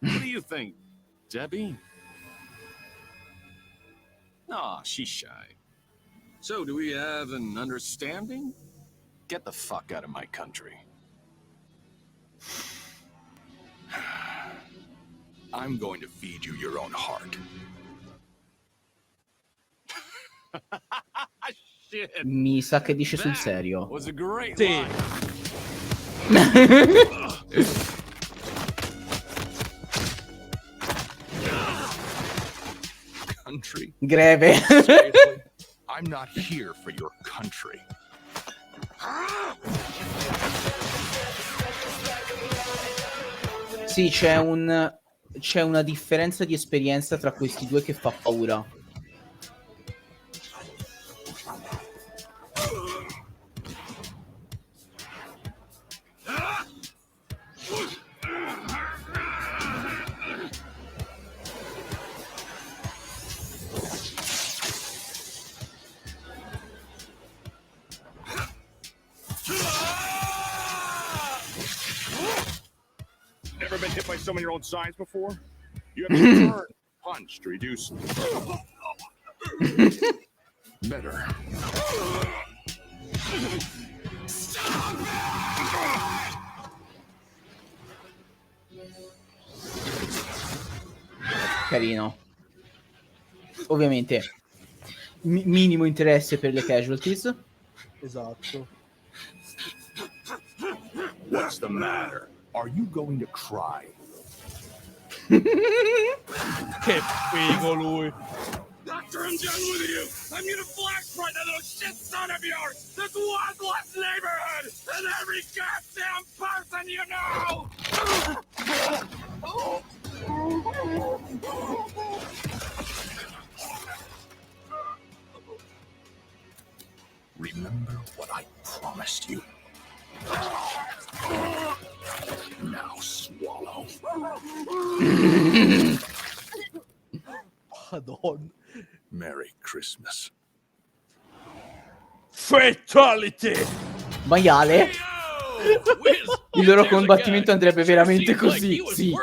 What do you think, Debbie? Aw, she's shy. So, do we have an understanding? Get the fuck out of my country. I'm going to feed you your own heart. Shit. Mi sa che dice sul serio. Was a great Sì. line. Country. Greve. Seriously? I'm not here for your country. Sì, c'è una differenza di esperienza tra questi due che fa paura. Never been hit by someone your own size before? You have to turn, punch to reduce. Better. Carino. Ovviamente minimo interesse per le casualties. Esatto. What's the matter? Are you going to cry? Che figo lui. Doctor, I'm done with you. I'm gonna flashpoint that little shit son of yours. This worthless neighborhood and every goddamn person you know. Remember what I promised you. Now swallow. Madonna. Merry Christmas. Fatality. Maiale. Il loro combattimento andrebbe veramente così. Sì.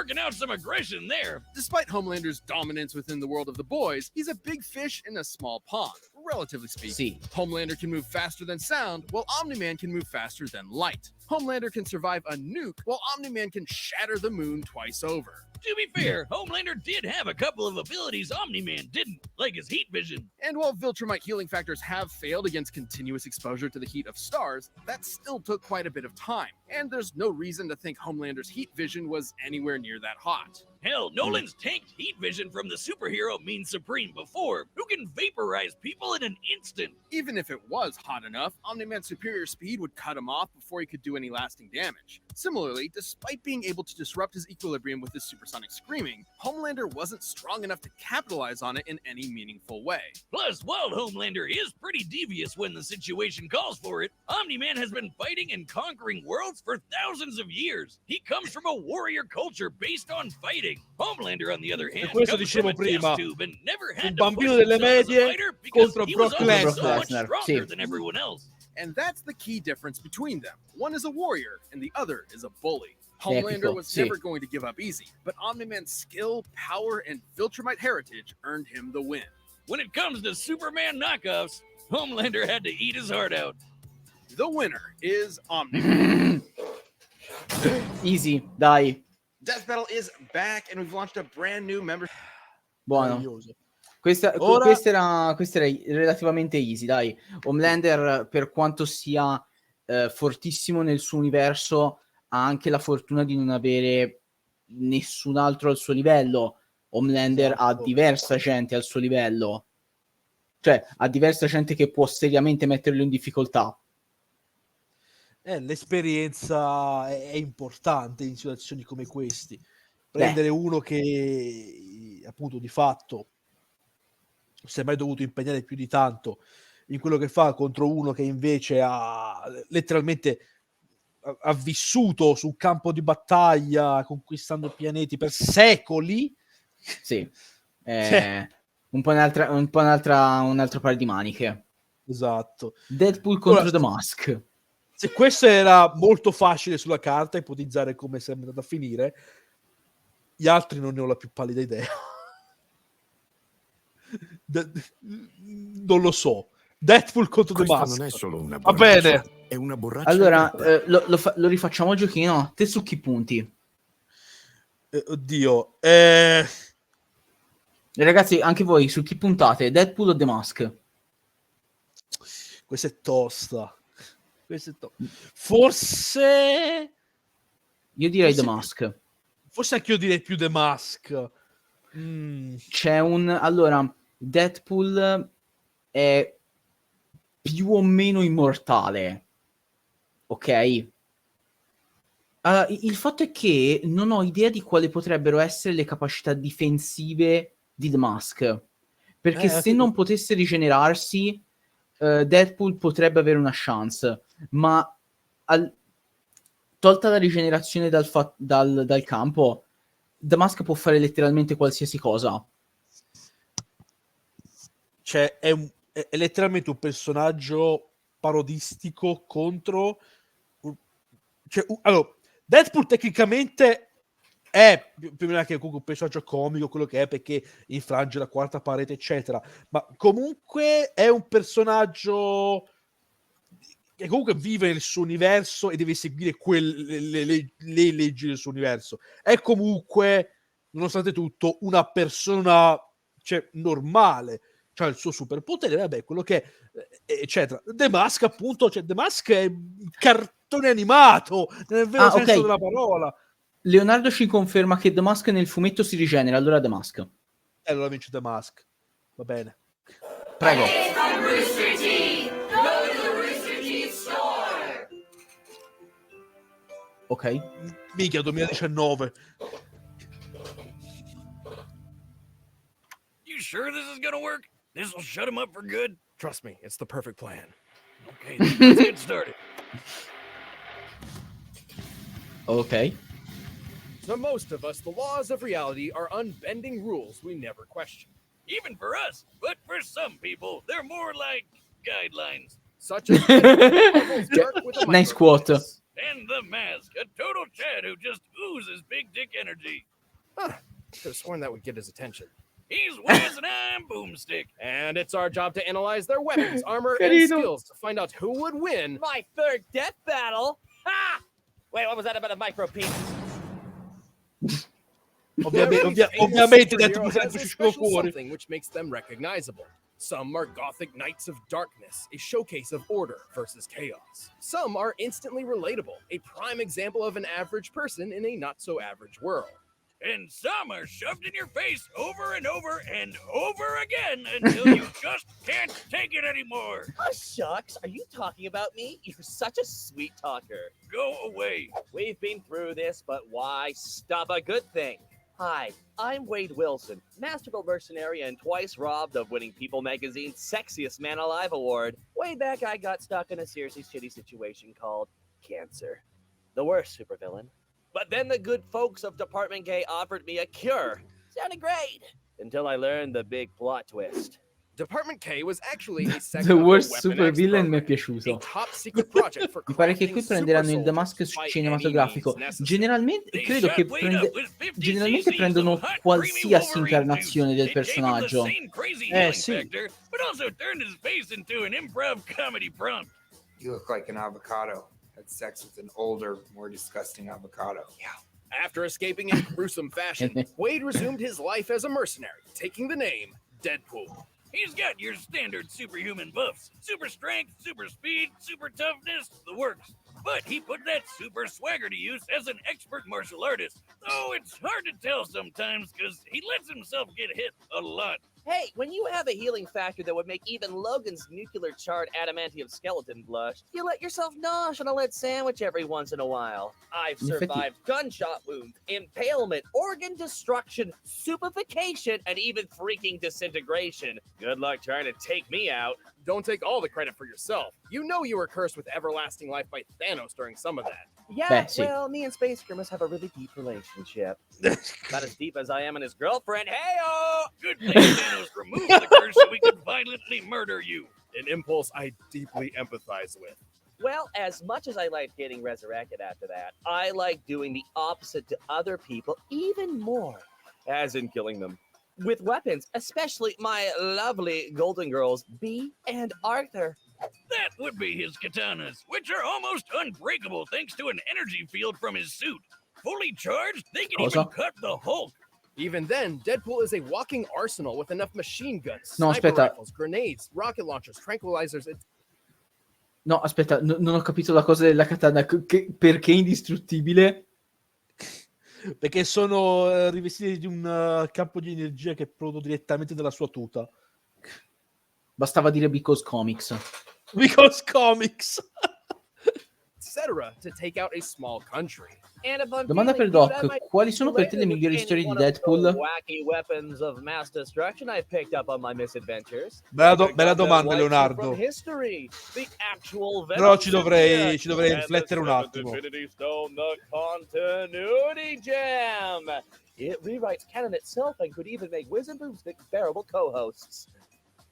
Despite Homelander's dominance within the world of the boys, he's a big fish in a small pond, relatively speaking. Sì. Homelander can move faster than sound, while Omni-Man can move faster than light. Homelander can survive a nuke, while Omni-Man can shatter the moon twice over. To be fair, Homelander did have a couple of abilities Omni-Man didn't, like his heat vision. And while Viltrumite healing factors have failed against continuous exposure to the heat of stars, that still took quite a bit of time. And there's no reason to think Homelander's heat vision was anywhere near that hot. Hell, Nolan's tanked heat vision from the superhero Mean Supreme before, who can vaporize people in an instant. Even if it was hot enough, Omni-Man's superior speed would cut him off before he could do any lasting damage. Similarly, despite being able to disrupt his equilibrium with his supersonic screaming, Homelander wasn't strong enough to capitalize on it in any meaningful way. Plus, while Homelander is pretty devious when the situation calls for it, Omni-Man has been fighting and conquering worlds for thousands of years. He comes from a warrior culture based on fighting. Homelander, on the other hand, questo comes from dicevo a prima, test tube and never un had to bambino push delle himself as a medie fighter because contro he was Brock also so Lesnar. much stronger Sì. than everyone else. And that's the key difference between them. One is a warrior, and the other is a bully. Homelander was sì. never going to give up easy, but Omni-Man's skill, power, and Viltrumite heritage earned him the win. When it comes to Superman knockoffs, Homelander had to eat his heart out. The winner is Omni-Man. Easy, dai. Death Battle is back, and we've launched a brand new member. Buono. Meraviglioso. Questa Ora- questa era relativamente easy, dai. Homelander, per quanto sia fortissimo nel suo universo, ha anche la fortuna di non avere nessun altro al suo livello. Homelander ha Esatto. diversa gente al suo livello. Cioè, ha diversa gente che può seriamente metterlo in difficoltà. L'esperienza è importante in situazioni come questi. Prendere uno che appunto di fatto si è mai dovuto impegnare più di tanto in quello che fa contro uno che invece ha letteralmente ha vissuto sul campo di battaglia conquistando pianeti per secoli. Sì. Un po' un altro paio di maniche. Esatto. Deadpool contro Ora, The Mask. Se questo era molto facile sulla carta ipotizzare come sarebbe andato a finire, gli altri non ne ho la più pallida idea. Non lo so. Deadpool contro The Questa Mask. non è solo una Va borraccia, bene. è una borraccia Allora, vera. lo rifacciamo il giochino? Te su chi punti? Oddio. Ragazzi, anche voi su chi puntate? Deadpool o The Mask? Questa è tosta. Forse... Io direi Forse- The Mask. Forse anche io direi più The Mask. C'è un... Allora, Deadpool è più o meno immortale. Ok? Il fatto è che non ho idea di quali potrebbero essere le capacità difensive di The Mask. Perché se non potesse rigenerarsi, Deadpool potrebbe avere una chance. Ma tolta la rigenerazione dal campo, The Mask può fare letteralmente qualsiasi cosa. Cioè, è letteralmente un personaggio parodistico contro... Allora, Deadpool tecnicamente è più o meno anche comunque un personaggio comico, quello che è, perché infrange la quarta parete, eccetera. Ma comunque è un personaggio che comunque vive nel suo universo e deve seguire le leggi del suo universo. È comunque, nonostante tutto, una persona, cioè, normale. Cioè il suo superpotere, vabbè, quello che è, eccetera. The Mask, appunto, cioè The Mask è un cartone animato, nel vero senso della parola. Leonardo ci conferma che The Mask nel fumetto si rigenera, allora The Mask. E allora vince The Mask. Va bene. Prego. Ok. Minchia, 2019. You sure this is gonna work? This will shut him up for good? Trust me, it's the perfect plan. Okay, then let's get started. Ok. To most of us, the laws of reality are unbending rules we never question. Even for us, but for some people, they're more like guidelines. Such as Marvel's Dark with a Nice micro quote. penis. And the Mask, a total Chad who just oozes big dick energy. Huh. Could have sworn that would get his attention. He's Wiz and I'm Boomstick. And it's our job to analyze their weapons, armor, and Carino. skills to find out who would win. My third death battle? Ha! Wait, what was that about a micro penis? Ovviamente detto Superhero così has a uscito special fuori. something which makes them recognizable. Some are gothic knights of darkness, a showcase of order versus chaos. Some are instantly relatable, a prime example of an average person in a not-so-average world. And some are shoved in your face over and over and over again until you just can't take it anymore. Oh, shucks. Are you talking about me? You're such a sweet talker. Go away. We've been through this, but why stop a good thing? Hi, I'm Wade Wilson, masterful mercenary and twice robbed of winning People Magazine's Sexiest Man Alive award. Way back, I got stuck in a seriously shitty situation called cancer. The worst supervillain. But then the good folks of Department K offered me a cure. Sounded great. Until I learned the big plot twist. Department K was actually a The second Worst Weapon Super X Villain mi è program, a piaciuto. top secret project for Mi pare che qui crafting prenderanno il super The Mask soldiers to fight cinematografico. any means necessary. Generalmente They credo shot che Wade up with 50 generalmente cc's prendono of hot, qualsiasi creamy Wolverine incarnazione del juice. It gave him the personaggio. same crazy healing sì. factor, but also turned his face into an improv comedy prompt. You look like an avocado. Had sex with an older, more disgusting avocado. Yeah. After escaping in gruesome fashion, Wade resumed his life as a mercenary, taking the name Deadpool. He's got your standard superhuman buffs. Super strength, super speed, super toughness, the works. But he put that super swagger to use as an expert martial artist. Though it's hard to tell sometimes because he lets himself get hit a lot. Hey, when you have a healing factor that would make even Logan's nuclear-charred adamantium skeleton blush, you let yourself nosh on a lead sandwich every once in a while. I've survived gunshot wounds, impalement, organ destruction, stupefaction, and even freaking disintegration. Good luck trying to take me out. Don't take all the credit for yourself. You know you were cursed with everlasting life by Thanos during some of that. Yeah, Betsy. well, me and Space Grimace have a really deep relationship. Not as deep as I am and his girlfriend. Hey-oh! Good thing Thanos removed the curse so we could violently murder you. An impulse I deeply empathize with. Well, as much as I like getting resurrected after that, I like doing the opposite to other people even more. As in killing them. with weapons, especially my lovely golden girls, Bee and Arthur. That would be his katanas, which are almost unbreakable thanks to an energy field from his suit. Fully charged, they can Cosa? even cut the Hulk. Even then, Deadpool is a walking arsenal with enough machine guns, No, sniper aspetta. rifles, grenades, rocket launchers, tranquilizers. No, aspetta, non ho capito la cosa della katana. Perché è indistruttibile? Perché sono rivestiti di un campo di energia che è prodotto direttamente dalla sua tuta. Bastava dire because comics. Because comics. Etc. to take out a small country. And if I'm Domanda per feeling good, Doc, I might quali sono per te le related migliori with storie di any one of Deadpool? the wacky weapons of mass destruction I picked up on my misadventures. Bella domanda, From Leonardo. history, the actual Però ci Venom dovrei Symbiote, and riflettere un the seventh attimo. Infinity Stone, the Continuity Gem. It rewrites canon itself and could even make Wiz and Boomstick bearable co-hosts.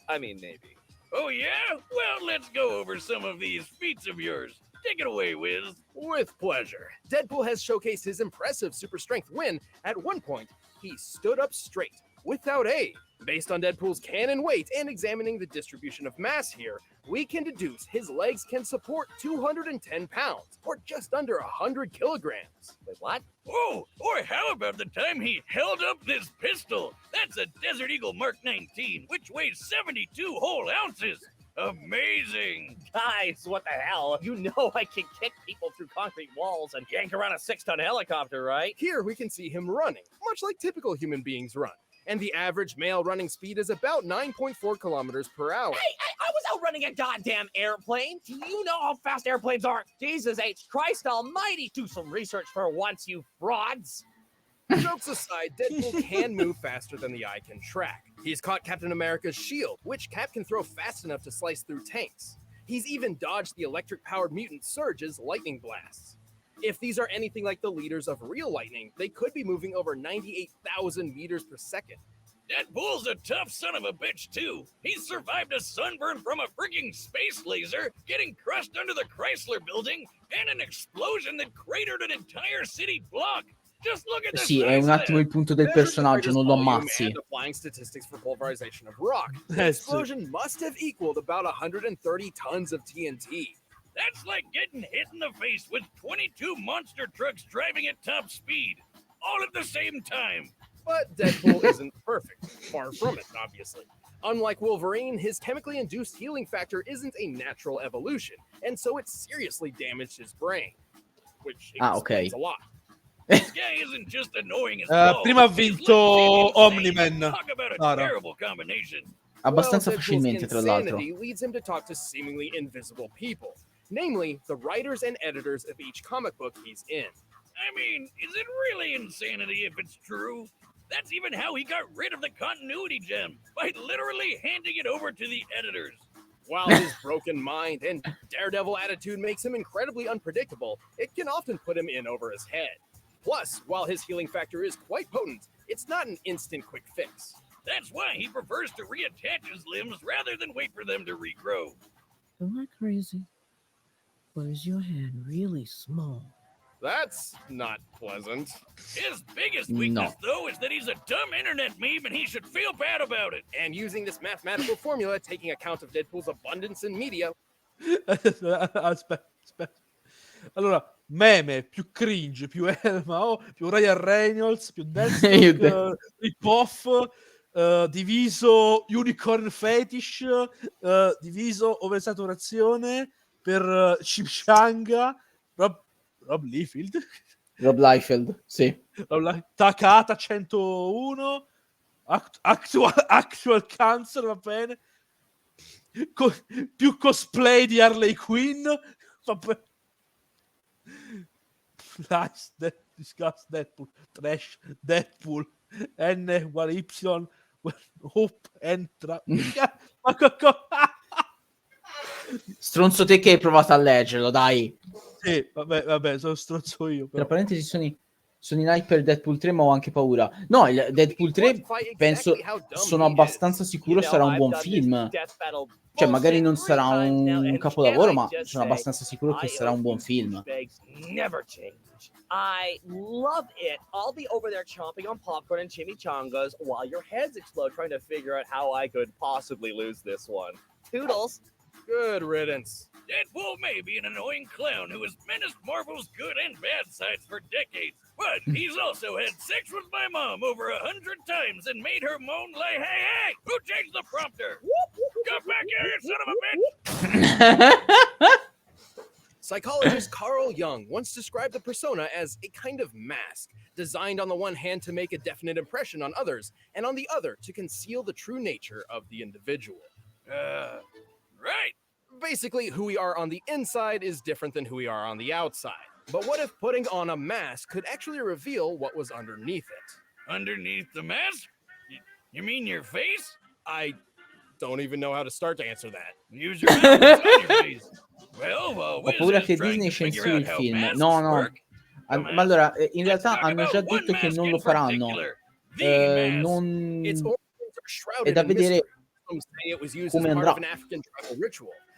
I mean, maybe. Oh yeah? Well, let's go over some of these feats of yours. Take it away, Wiz. With pleasure. Deadpool has showcased his impressive super strength when, at one point, he stood up straight, without aid. Based on Deadpool's cannon weight and examining the distribution of mass here, we can deduce his legs can support 210 pounds, or just under 100 kilograms. Wait, what? Oh, or how about the time he held up this pistol? That's a Desert Eagle Mark 19, which weighs 72 whole ounces. Amazing! Guys, what the hell? You know I can kick people through concrete walls and yank around a 6-ton helicopter, right? Here we can see him running, much like typical human beings run. And the average male running speed is about 9.4 kilometers per hour. Hey, I was out running a goddamn airplane. Do you know how fast airplanes are? Jesus H. Christ almighty. Do some research for once, you frauds. Jokes aside, Deadpool can move faster than the eye can track. He's caught Captain America's shield, which Cap can throw fast enough to slice through tanks. He's even dodged the electric-powered mutant Surge's lightning blasts. If these are anything like the leaders of real lightning, they could be moving over 98,000 meters per second. Deadpool's a tough son of a bitch, too. He's survived a sunburn from a freaking space laser, getting crushed under the Chrysler building, and an explosion that cratered an entire city block. Just look at this. Sì, è un attimo il punto del personaggio, non lo ammazzi. And applying statistics for pulverization of rock. The explosion must have equaled about 130 tons of TNT. That's like getting hit in the face with 22 monster trucks driving at top speed, all at the same time. But Deadpool isn't perfect. Far from it, obviously. Unlike Wolverine, his chemically induced healing factor isn't a natural evolution, and so it seriously damaged his brain. Which explains a lot. This guy isn't just annoying as balls. Prima ha He's vinto literally insane. Omni-Man. Talk about a Guarda. terrible combination. Abbastanza Well, facilmente, tra l'altro. insanity leads him to talk to seemingly invisible people, namely the writers and editors of each comic book he's in. I mean, is it really insanity if it's true? That's even how he got rid of the continuity gem, by literally handing it over to the editors. While his broken mind and daredevil attitude makes him incredibly unpredictable, it can often put him in over his head. Plus, while his healing factor is quite potent, it's not an instant quick fix. That's why he prefers to reattach his limbs rather than wait for them to regrow. Am I crazy? Or is your hand really small? That's not pleasant. His biggest weakness, though, is that he's a dumb internet meme and he should feel bad about it. And using this mathematical formula, taking account of Deadpool's abundance in media. Aspetta. Allora, meme, più cringe, più più Ryan Reynolds, più Deathstroke, Rip-Off, diviso Unicorn Fetish, diviso Oversaturazione per Chimichanga, Rob Liefeld. Rob Liefeld, sì. Takata 101, Actual Cancer, va bene. Più cosplay di Harley Quinn, va bene. Nice, discuss Deadpool, trash, Deadpool, NY, Hope, Entra. Stronzo te che hai provato a leggerlo, dai. Sì, vabbè, sono stronzo io. Tra parentesi, Sono in hype per Deadpool 3, ma ho anche paura. No, il Deadpool 3 penso, sono abbastanza sicuro sarà un buon film. Cioè, magari non sarà un capolavoro, ma sono abbastanza sicuro che sarà un buon film. I love it. I'll be over there chomping on popcorn and chimichangas while your heads explode trying to figure out how I could possibly lose this one. Toodles. Good riddance. Deadpool may be an annoying clown who has menaced Marvel's good and bad sides for decades, but he's also had sex with my mom over 100 times and made her moan like, hey, who changed the prompter? Get back here, you son of a bitch! Psychologist Carl Jung once described the persona as a kind of mask, designed on the one hand to make a definite impression on others, and on the other to conceal the true nature of the individual. Right. Basically, who we are on the inside is different than who we are on the outside. But what if putting on a mask could actually reveal what was underneath it? Underneath the mask? You mean your face? I don't even know how to start to answer that. Use your mouth on your face. Well, Ho paura che Disney censuri il film. No. Ma allora, in realtà hanno già detto che non lo faranno. Non... È da vedere come andrà.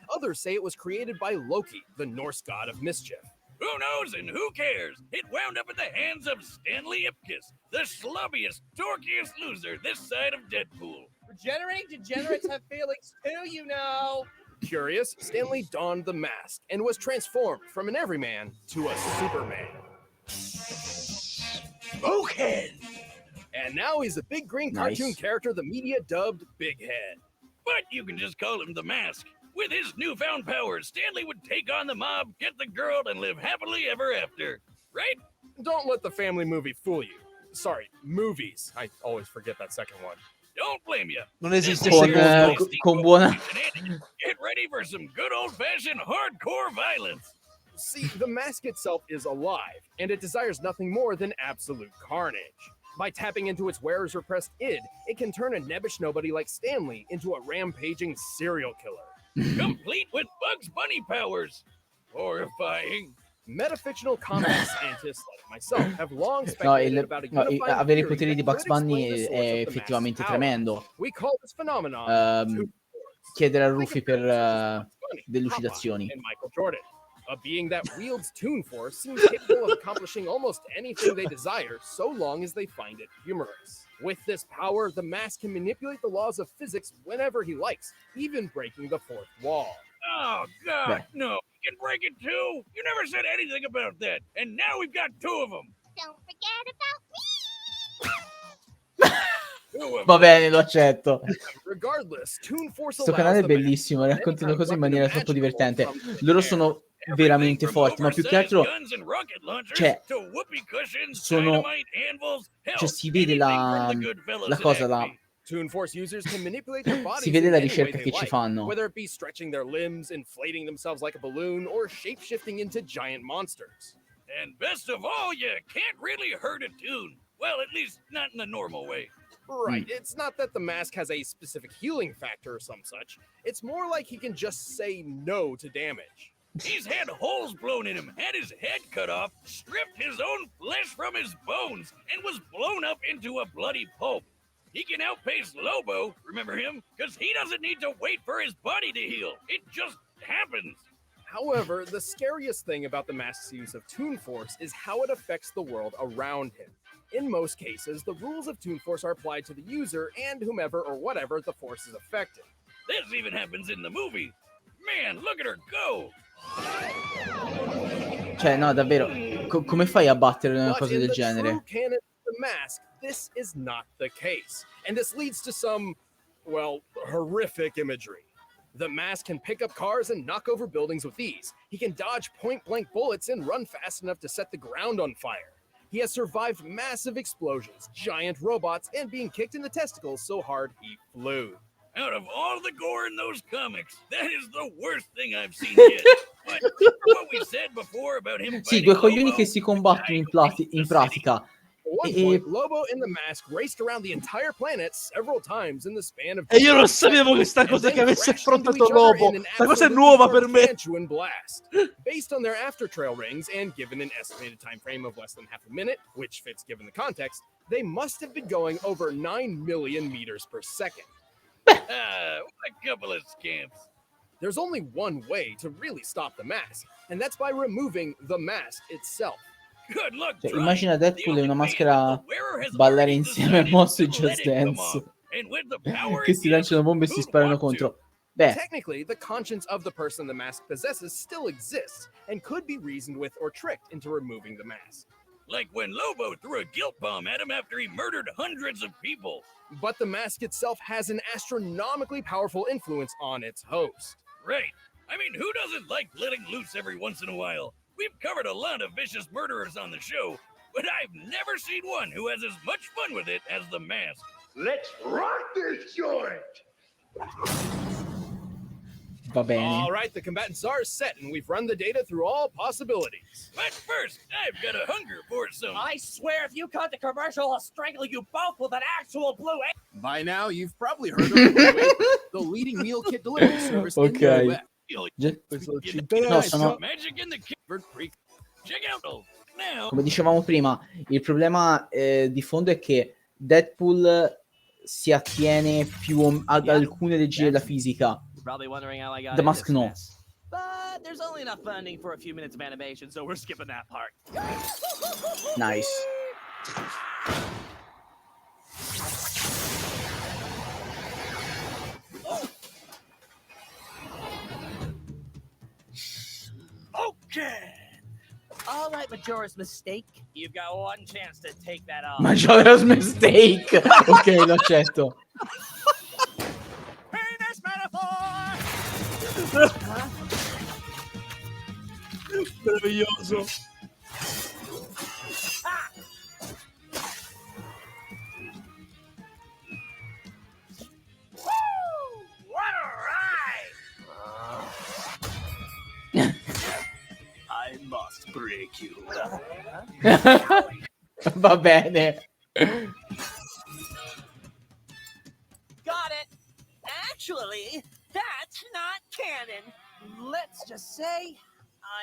Others say it was created by Loki, the Norse god of mischief. Who knows and who cares? It wound up in the hands of Stanley Ipkiss, the slubbiest, dorkiest loser this side of Deadpool. Regenerating degenerates have feelings too, you know. Curious, Stanley donned the mask and was transformed from an everyman to a Superman. Bokehead! And now he's a big green cartoon character the media dubbed Big Head. But you can just call him the Mask. With his newfound powers, Stanley would take on the mob, get the girl, and live happily ever after. Right? Don't let the family movie fool you. Sorry, movies. I always forget that second one. Don't blame you. Non esiste con buona... Get ready for some good old-fashioned hardcore violence. See, the mask itself is alive, and it desires nothing more than absolute carnage. By tapping into its wearer's repressed id, it can turn a nebbish nobody like Stanley into a rampaging serial killer. Complete with Bugs Bunny powers. Horrifying. Metafictional combat scientists like myself have long speculated about a unifying avere i theory poteri di that Bugs could explain Bunny the source è of the effettivamente mask's tremendo. power. We call this phenomenon Chiedere a Rufy per delucidazioni. and Michael Jordan. A being that wields Toon Force seems capable of accomplishing almost anything they desire, so long as they find it humorous. With this power, the mask can manipulate the laws of physics whenever he likes, even breaking the fourth wall. Oh, God, no. You can break it too. You never said anything about that. And now we've got two of them. Don't forget about Va bene, lo accetto. Regardless, Toon Force Questo canale è bellissimo, raccontano cose in maniera troppo divertente. Loro sono veramente forti, ma più che altro cioè sono cioè si vede la cosa là. Si vede la ricerca che ci fanno. Whether it be stretching their limbs, inflating themselves like a balloon, or shape-shifting into giant monsters. And best of all, you can't really hurt a Toon. Well, at least not in the normal way. Right, it's not that the mask has a specific healing factor or some such. It's more like he can just say no to damage. He's had holes blown in him, had his head cut off, stripped his own flesh from his bones, and was blown up into a bloody pulp. He can outpace Lobo, remember him? Because he doesn't need to wait for his body to heal. It just happens. However, the scariest thing about the mask's use of Toon Force is how it affects the world around him. In most cases, the rules of Toon Force are applied to the user and whomever or whatever the force is affecting. This even happens in the movie. Man, look at her go! Cioè, no, davvero, come fai a battere una cosa del genere? Canon of the mask, this is not the case. And this leads to some, well, horrific imagery. The mask can pick up cars and knock over buildings with ease. He can dodge point-blank bullets and run fast enough to set the ground on fire. He has survived massive explosions, giant robots, and being kicked in the testicles so hard he flew. Out of all the gore in those comics, that is the worst thing I've seen yet. But what we said before about him Sì, due coglioni che si combattono in pratica. one point, Lobo and the mask raced around the entire planet several times in the span of E io non sapevo questa cosa che avesse affrontato Lobo. Questa cosa è nuova per me. Blast. Based on their after trail rings and given an estimated time frame of less than half a minute, which fits given the context, they must have been going over 9 million meters per second. What a couple of scamps. There's only one way to really stop the mask, and that's by removing the mask itself. Good luck, Cioè, immagina Deadpool e una maschera ballare insieme a mosse e Just Dance. Che si lanciano bombe e si sparano contro. Beh, Technically, the conscience of the person the mask possesses still exists and could be reasoned with or tricked into removing the mask. Like when Lobo threw a guilt bomb at him after he murdered hundreds of people. But the mask itself has an astronomically powerful influence on its host. Right. I mean, who doesn't like letting loose every once in a while? We've covered a lot of vicious murderers on the show, but I've never seen one who has as much fun with it as the mask. Let's rock this joint! va bene. All right, the combatants are set, and we've run the data through all possibilities. But first, I've got a hunger for some. I swear, if you cut the commercial, I'll strangle you both with an actual blue apron. By now, you've probably heard of Blue Apron, the leading meal kit delivery service in the Ok. web. No, sono... Magic in the Check out now. Come dicevamo prima, il problema di fondo è che Deadpool si attiene più ad alcune leggi della fisica. Probably wondering how I got The Mask no. But there's only enough funding for a few minutes of animation, so we're skipping that part. Nice. Okay. All right, Majora's Mistake. You've got one chance to take that off. Majora's Mistake. Ok, lo accetto. Penis metaphor! Meraviglioso. What a ride! I must break you. Va bene. Got it. Actually, that's not canon. Let's just say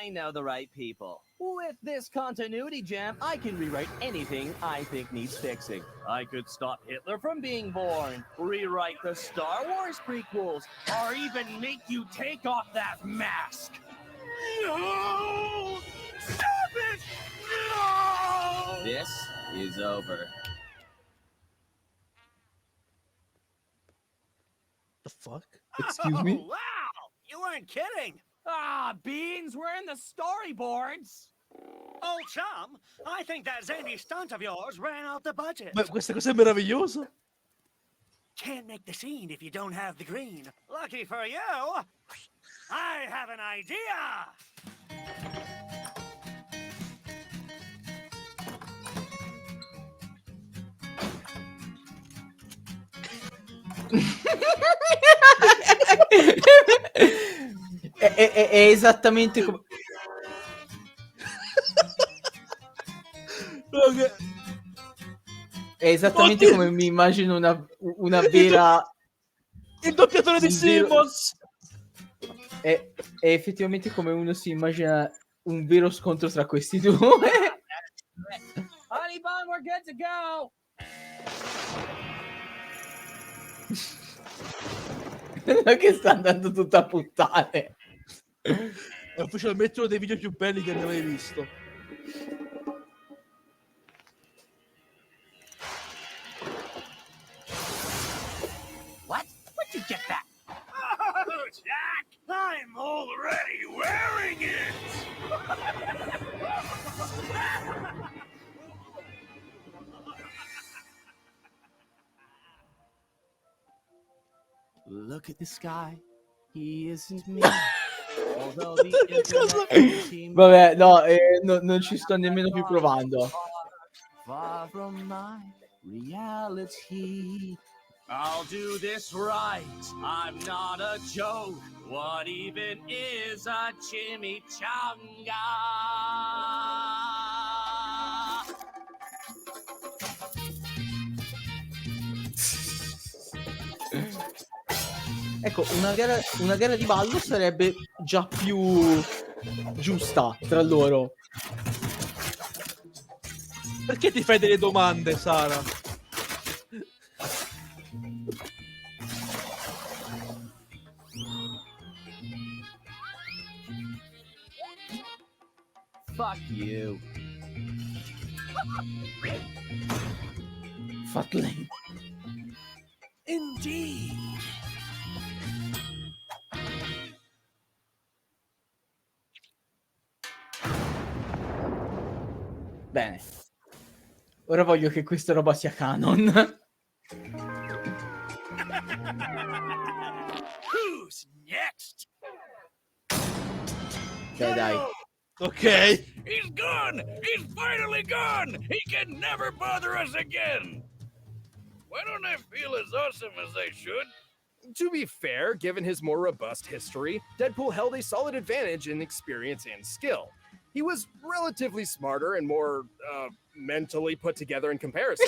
I know the right people. With this continuity gem, I can rewrite anything I think needs fixing. I could stop Hitler from being born, rewrite the Star Wars prequels, or even make you take off that mask. No! Stop it! No! This is over. The fuck? Excuse me? Oh, wow! You weren't kidding! Ah, Beans, we're in the storyboards! Old chum, I think that zany stunt of yours ran out the budget. Ma questa cosa è meravigliosa. Can't make the scene if you don't have the green. Lucky for you, I have an idea! È esattamente come... È esattamente come mi immagino una vera... Il doppiatore di Simmons! È effettivamente come uno si immagina un vero scontro tra questi due. Honey bun, we're good to go! Che sta andando tutta a puttane. È ufficialmente uno dei video più belli che abbia mai visto. What? Where'd you get that? Oh, Jack! I'm already wearing it! Look at the sky. He isn't me. Although the internet seems Vabbè, no, non ci sto nemmeno più provando. far from my reality. I'll do this right. I'm not a joke. What even is a chimichanga? Ecco, una gara di ballo sarebbe già più giusta tra loro. Perché ti fai delle domande, Sara? Fuck you. Fatling. Indeed. Bene. Ora voglio che questa roba sia canon. Who's next? Dai, dai. Ok. He's gone! He's finally gone! He can never bother us again! Why don't I feel as awesome as I should? To be fair, given his more robust history, Deadpool held a solid advantage in experience and skill. He was relatively smarter and more mentally put together in comparison.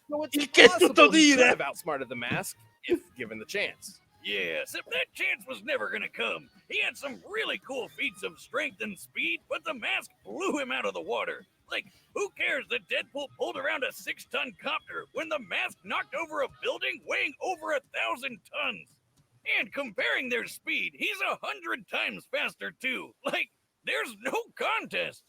So it's Che tutto possible he could dire? have outsmarted the Mask if given the chance. Yeah, except that chance was never gonna come. He had some really cool feats of strength and speed, but the Mask blew him out of the water. Like, who cares that Deadpool pulled around a 6-ton copter when the Mask knocked over a building weighing over 1,000 tons? And comparing their speed, he's 100 times faster too. Like, there's no contest.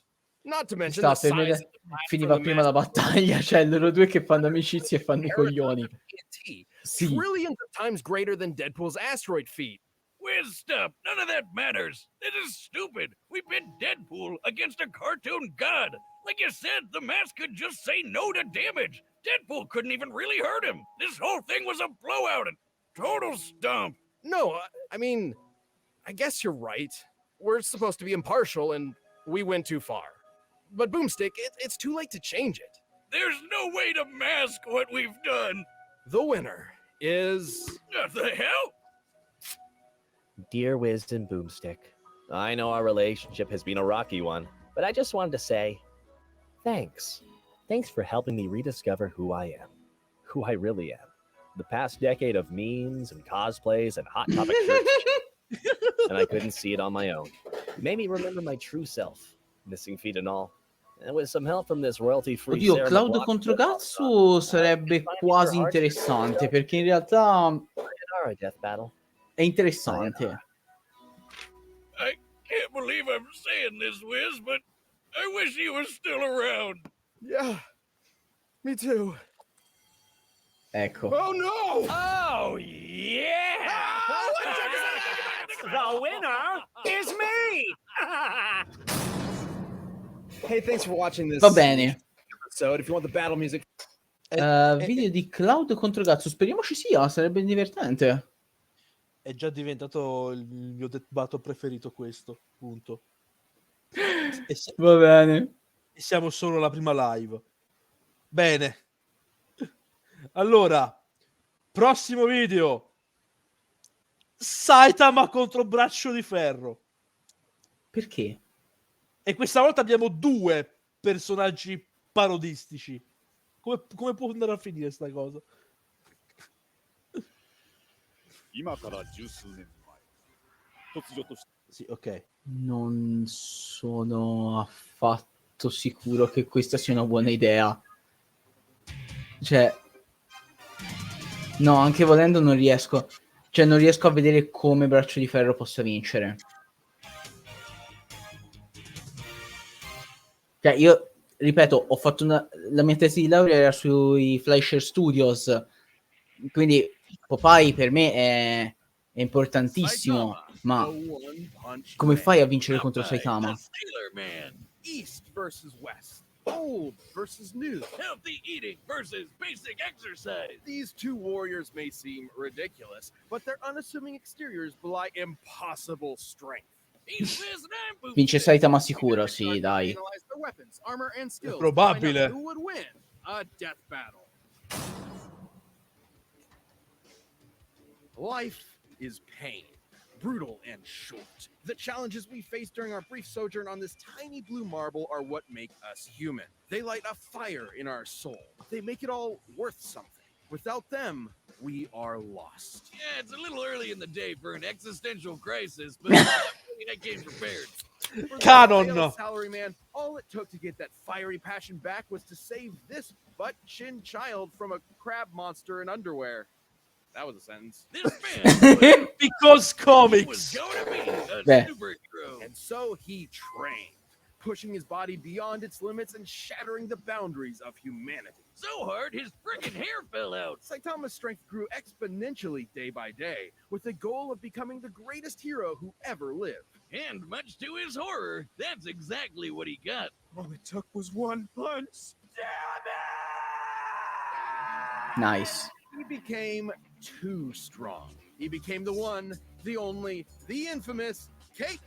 Not to mention Sta, the per me size of the blast finiva from the prima la Mask battaglia, cioè loro due che fanno amicizia e fanno i coglioni. TNT, Sì. trillions of times greater than Deadpool's asteroid feat. Whiz stuff, none of that matters. It is stupid. We pit Deadpool against a cartoon god. Like you said, the Mask could just say no to damage. Deadpool couldn't even really hurt him. This whole thing was a blowout and total stump. No, I mean, I guess you're right. We're supposed to be impartial, and we went too far. But Boomstick, it's too late to change it. There's no way to mask what we've done. The winner is... What the hell? Dear Wiz and Boomstick, I know our relationship has been a rocky one, but I just wanted to say thanks. Thanks for helping me rediscover who I am, who I really am. The past decade of memes and cosplays and Hot Topic shirts, and I couldn't see it on my own. You made me remember my true self, missing feet and all. And with some help from this royalty-free Oddio, Sarah Cloud McLachlan- contro Gatsu sarebbe quasi interessante, perché in realtà Sayonara, Death Battle. è interessante. I can't believe I'm saying this, Wiz, but I wish he was still around. Yeah, me too. Ecco. Oh no! Oh, yeah! The winner is me! Hey, thanks for watching this Va bene. episode. If you want the battle music... Video di Cloud contro Gatsu, speriamo ci sia, sarebbe divertente. È già diventato il mio Death Battle preferito questo, punto. Va bene. E siamo solo alla prima live. Bene. Allora, prossimo video. Saitama contro Braccio di Ferro. Perché? E questa volta abbiamo due personaggi parodistici. Come può andare a finire sta cosa? Sì, ok. Non sono affatto sicuro che questa sia una buona idea. Cioè, no, anche volendo non riesco. Cioè, non riesco a vedere come Braccio di Ferro possa vincere. Cioè, io, ripeto, ho fatto la mia tesi di laurea era sui Fleischer Studios. Quindi Popeye per me è importantissimo. Ma come fai a vincere contro Saitama? Sailor Man. East versus West. Old versus new. Healthy eating versus basic exercise. These two warriors may seem ridiculous, but their unassuming exteriors belie impossible strength. He's Wiz and I'm Boomstick. Vince Saitama sicuro, sì, dai. Analyze their weapons, armor, and skills. Probabile. To find out who would win a death battle. Life is pain, brutal and short. The challenges we face during our brief sojourn on this tiny blue marble are what make us human. They light a fire in our soul. They make it all worth something. Without them, we are lost. Yeah, it's a little early in the day for an existential crisis, but I came prepared. For the Canon. pale salaryman, all it took to get that fiery passion back was to save this butt-chin child from a crab monster in underwear. That was a sentence. This man Because was comics. going to be a Beh. superhero. And so he trained, pushing his body beyond its limits and shattering the boundaries of humanity. So hard, his freaking hair fell out. Saitama's strength grew exponentially day by day, with the goal of becoming the greatest hero who ever lived. And much to his horror, that's exactly what he got. All it took was one punch. Nice. He became too strong. He became the one, the only, the infamous Kate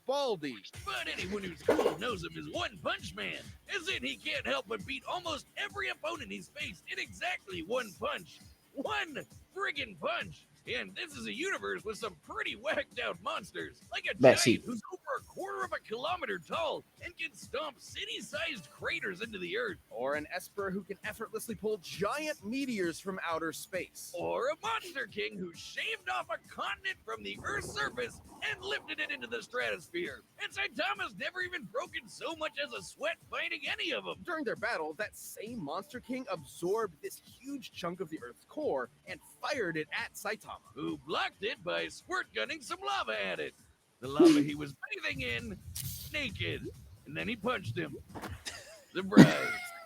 Baldy. But anyone who's cool knows him as One Punch Man, as in he can't help but beat almost every opponent he's faced in exactly one punch. One friggin' punch! And this is a universe with some pretty whacked out monsters, like a giant sì. who's over a quarter of a kilometer tall and can stomp city-sized craters into the earth. Or an Esper who can effortlessly pull giant meteors from outer space. Or a Monster King who shaved off a continent from the Earth's surface and lifted it into the stratosphere. And Saitama's never even broken so much as a sweat fighting any of them. During their battle, that same Monster King absorbed this huge chunk of the Earth's core and fired it at Saitama. Who blocked it by squirt gunning some lava at it. The lava he was bathing in, naked. And then he punched him. Surprise.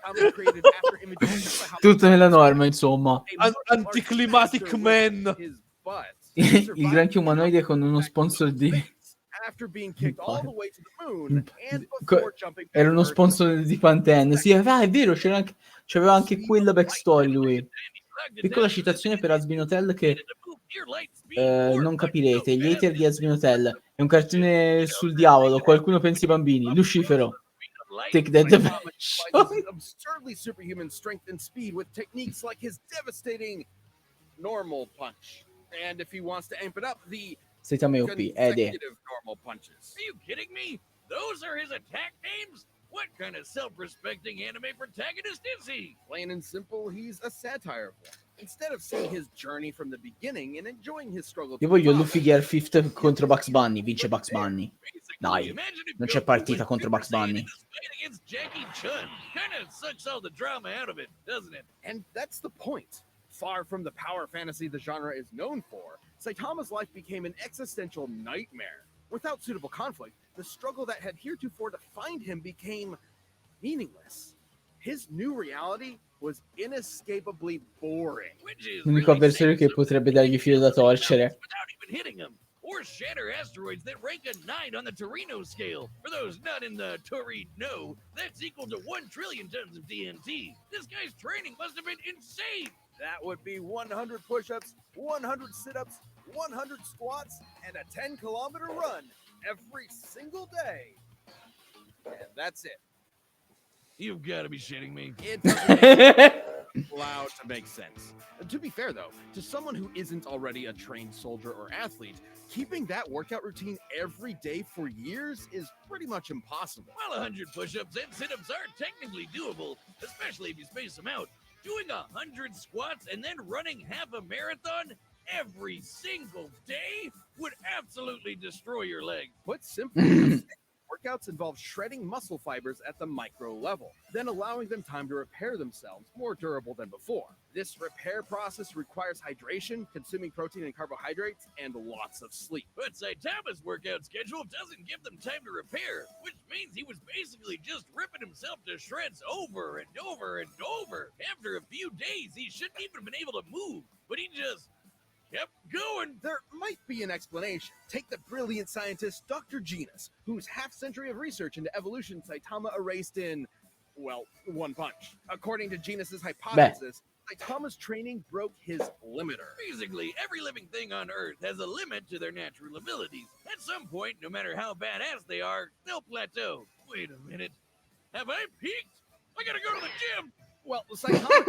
Saitama created after images of how Tutto nella norma, insomma. Anticlimactic man. his butt. Il granchio umanoide con uno sponsor di... After being kicked all the way to the moon and Co- before jumping Era uno back sponsor di Pantene. Sì, è vero, c'aveva anche quella backstory lui. Piccola citazione per Hazbin Hotel che non capirete. Gli hater di Hazbin Hotel è un cartone sul diavolo. Qualcuno pensi ai bambini. Lucifero. Take that Saitama dimension. utilizes absurdly superhuman strength and speed with techniques like his devastating normal punch. And if he wants to amp it up, the Saitama è OP. Ede. consecutive normal punches. Are you kidding me? Those are his attack names? What kind of self-respecting anime protagonist is he? Plain and simple, he's a satire of one. Instead of seeing his journey from the beginning and enjoying his struggle to Io voglio the top, Luffy Gear 5 contro Bugs Bunny. Vince Bugs Bunny. Basically, Dai, imagine if non c'è Goku partita went contro Super Bugs Saiyan Bunny. in this fight against Jackie Chun. Kind of sucks all the drama out of it, doesn't it? and that's the point. Far from the power fantasy the genre is known for, Saitama's life became an existential nightmare. Without suitable conflict, the struggle that had heretofore defined him became meaningless. His new reality was inescapably boring. Which is L'unico really avversario saying che potrebbe dargli filo da torcere. without even hitting him. Or shatter asteroids that rank a 9 on the Torino scale. For those not in the Torino, that's equal to 1 trillion tons of TNT. This guy's training must have been insane. That would be 100 push-ups, 100 sit-ups, 100 squats, and a 10-kilometer run every single day. And that's it. You've got to be shitting me. It doesn't allow to make sense. To be fair, though, to someone who isn't already a trained soldier or athlete, keeping that workout routine every day for years is pretty much impossible. While 100 push-ups and sit-ups are technically doable, especially if you space them out, doing 100 squats and then running half a marathon every single day would absolutely destroy your legs. Put simply, workouts involve shredding muscle fibers at the micro level, then allowing them time to repair themselves, more durable than before. This repair process requires hydration, consuming protein and carbohydrates, and lots of sleep. But Saitama's workout schedule doesn't give them time to repair, which means he was basically just ripping himself to shreds over and over and over. After a few days, he shouldn't even been able to move, but he just kept going. There might be an explanation. Take the brilliant scientist Dr. Genus, whose half-century of research into evolution Saitama erased in, well, one punch. According to Genus's hypothesis, Saitama's training broke his limiter. Basically, every living thing on Earth has a limit to their natural abilities. At some point, no matter how badass they are, they'll plateau. Wait a minute. Have I peaked? I gotta go to the gym! Well, Saitama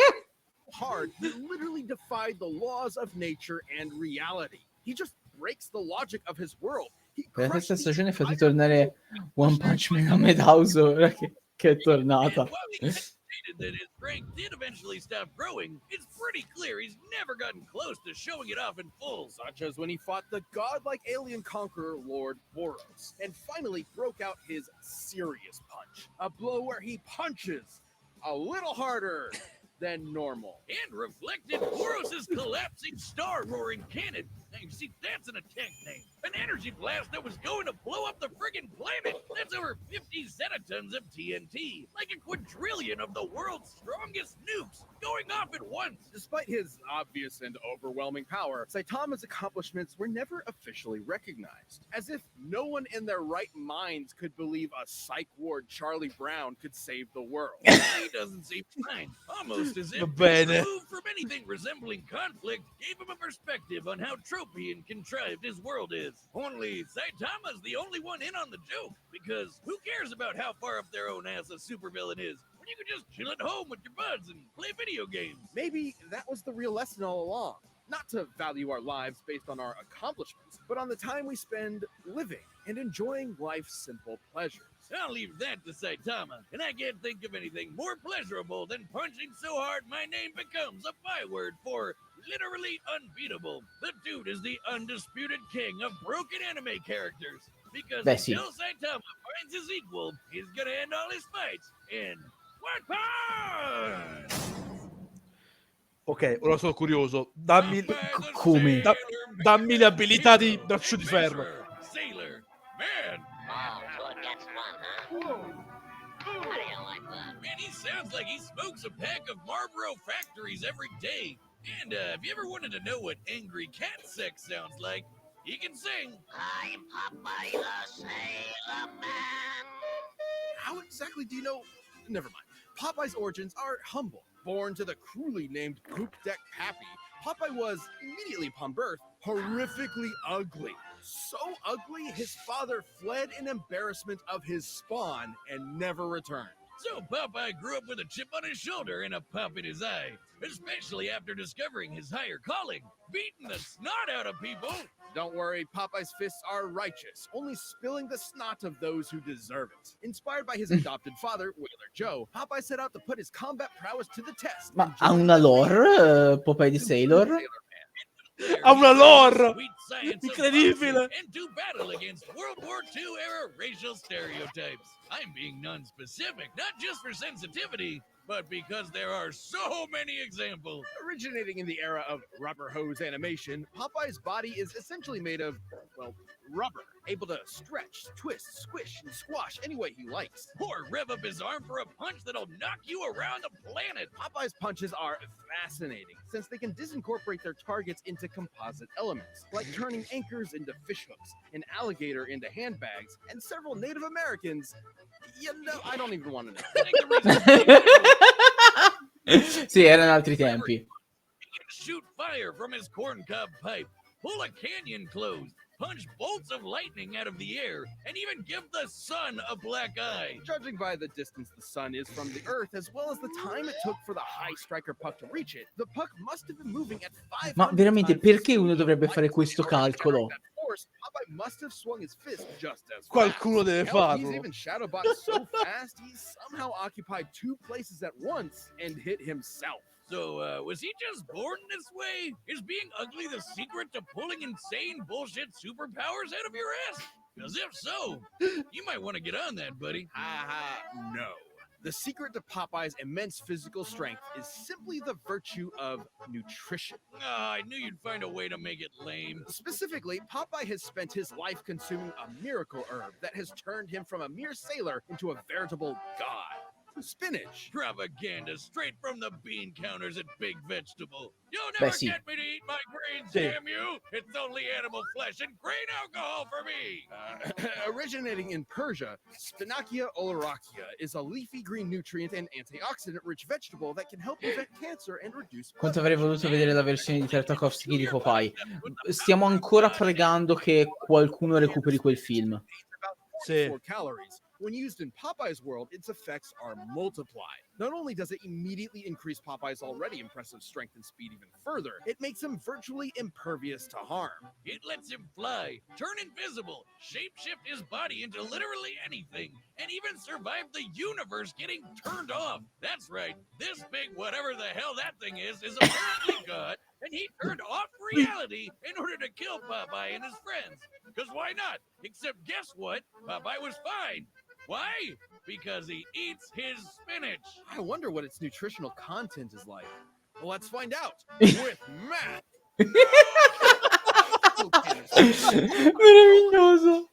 hard, he literally defied the laws of nature and reality. He just breaks the logic of his world. Per la terza stagione fate tornare One Punch Man a Madhouse ora che è tornata. And while he stated that his strength did eventually stop growing, it's pretty clear he's never gotten close to showing it off in full. Such as when he fought the godlike alien conqueror Lord Boros, and finally broke out his serious punch. A blow where he punches a little harder than normal. And reflected Boros' collapsing star-roaring cannon. Now, you see, that's an attack name. An energy blast that was going to blow up the friggin' planet. That's over 50 zenitons of TNT. Like a quadrillion of the world's strongest nukes going off at once. Despite his obvious and overwhelming power, Saitama's accomplishments were never officially recognized. As if no one in their right minds could believe a psych ward Charlie Brown could save the world. He doesn't seem fine. Almost as if being removed from anything resembling conflict gave him a perspective on how tropey and contrived his world is. Only Saitama's the only one in on the joke, because who cares about how far up their own ass a supervillain is when you can just chill at home with your buds and play video games? Maybe that was the real lesson all along. Not to value our lives based on our accomplishments, but on the time we spend living and enjoying life's simple pleasures. I'll leave that to Saitama, and I can't think of anything more pleasurable than punching so hard my name becomes a byword for literally unbeatable. The dude is the undisputed king of broken anime characters, because until Saitama finds his equal, he's gonna end all his fights in one punch! Ok, ora sono curioso. Dammi, come? dammi le abilità di Braccio di Ferro. Sailor, man! Man, he sounds like he smokes a pack of Marlboro Factories every day. And if you ever wanted to know what angry cat sex sounds like, he can sing. I'm Popeye the Sailor Man. How exactly do you know? Never mind. Popeye's origins are humble. Born to the cruelly named Poop Deck Pappy, Popeye was, immediately upon birth, horrifically ugly. So ugly, his father fled in embarrassment of his spawn and never returned. So Popeye grew up with a chip on his shoulder and a pop in his eye, especially after discovering his higher calling, beating the snot out of people. Don't worry, Popeye's fists are righteous, only spilling the snot of those who deserve it. Inspired by his adopted father, Whaler Joe, Popeye set out to put his combat prowess to the test. Ma ha una lore, Popeye di Sailor? Ha una lore! Sweet science Incredibile! and do battle against World War II era racial stereotypes. I'm being non-specific, not just for sensitivity, but because there are so many examples. Originating in the era of rubber hose animation, Popeye's body is essentially made of, well, rubber, able to stretch, twist, squish, and squash any way he likes. Or rev up his arm for a punch that'll knock you around the planet. Popeye's punches are fascinating, since they can disincorporate their targets into composite elements, like turning anchors into fishhooks, an alligator into handbags, and several Native Americans. You know, I don't even want to know. Sì, erano altri tempi. He can shoot fire from his corncob pipe, pull a canyon closed, punch bolts of lightning out of the air, and even give the sun a black eye. Judging by the distance the sun is from the Earth, as well as the time it took for the high striker puck to reach it, the puck must have been moving at 500 Ma veramente, times perché uno dovrebbe fare questo calcolo? Popeye must have swung his fist just as fast. Qualcuno deve Hell, he's farlo. even shadowbot so fast he somehow occupied 2 places at once and hit himself. So, was he just born this way? Is being ugly the secret to pulling insane bullshit superpowers out of your ass? Because if so, you might want to get on that, buddy. No. The secret to Popeye's immense physical strength is simply the virtue of nutrition. I knew you'd find a way to make it lame. Specifically, Popeye has spent his life consuming a miracle herb that has turned him from a mere sailor into a veritable god. Spinach. Propaganda straight from the bean counters at Big Vegetable. You'll never get me to eat my grains, damn you! It's only animal flesh and grain alcohol for me! Originating in Persia, Spinacia oleracea is a leafy green nutrient and antioxidant-rich vegetable that can help prevent cancer and reduce... Quanto avrei voluto vedere la versione di Tartakovsky di Popeye. Stiamo ancora pregando che qualcuno recuperi quel film. Sì. Calories, When used in Popeye's world, its effects are multiplied. Not only does it immediately increase Popeye's already impressive strength and speed even further, it makes him virtually impervious to harm. It lets him fly, turn invisible, shapeshift his body into literally anything, and even survive the universe getting turned off. That's right, this big whatever the hell that thing is apparently God, and he turned off reality in order to kill Popeye and his friends. Because why not? Except guess what? Popeye was fine. Why? Because he eats his spinach. I wonder what its nutritional content is like. Well, let's find out with Matt. Meraviglioso.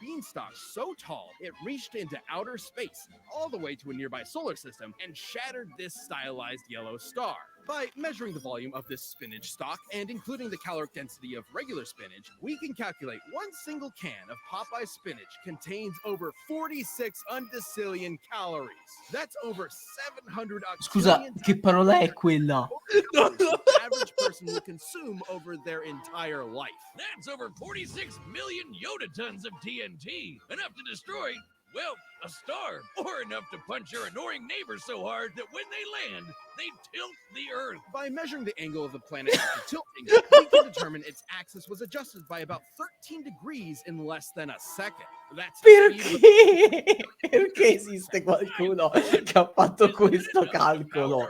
Beanstalk so tall it reached into outer space, all the way to a nearby solar system, and shattered this stylized yellow star. By measuring the volume of this spinach stalk and including the caloric density of regular spinach, we can calculate one single can of Popeye spinach contains over 46 undecillion calories. That's over 700 Scusa, che parola è quella? the average person will consume over their entire life. That's over 46 million Yoda tons of TNT, enough to destroy, well, a star, or enough to punch your annoying neighbor so hard that when they land, they tilt the Earth. By measuring the angle of the planet after tilting, we can determine its axis was adjusted by about 13 degrees in less than a second. That's the speed of Perché? Perché esiste qualcuno che ha fatto questo calcolo?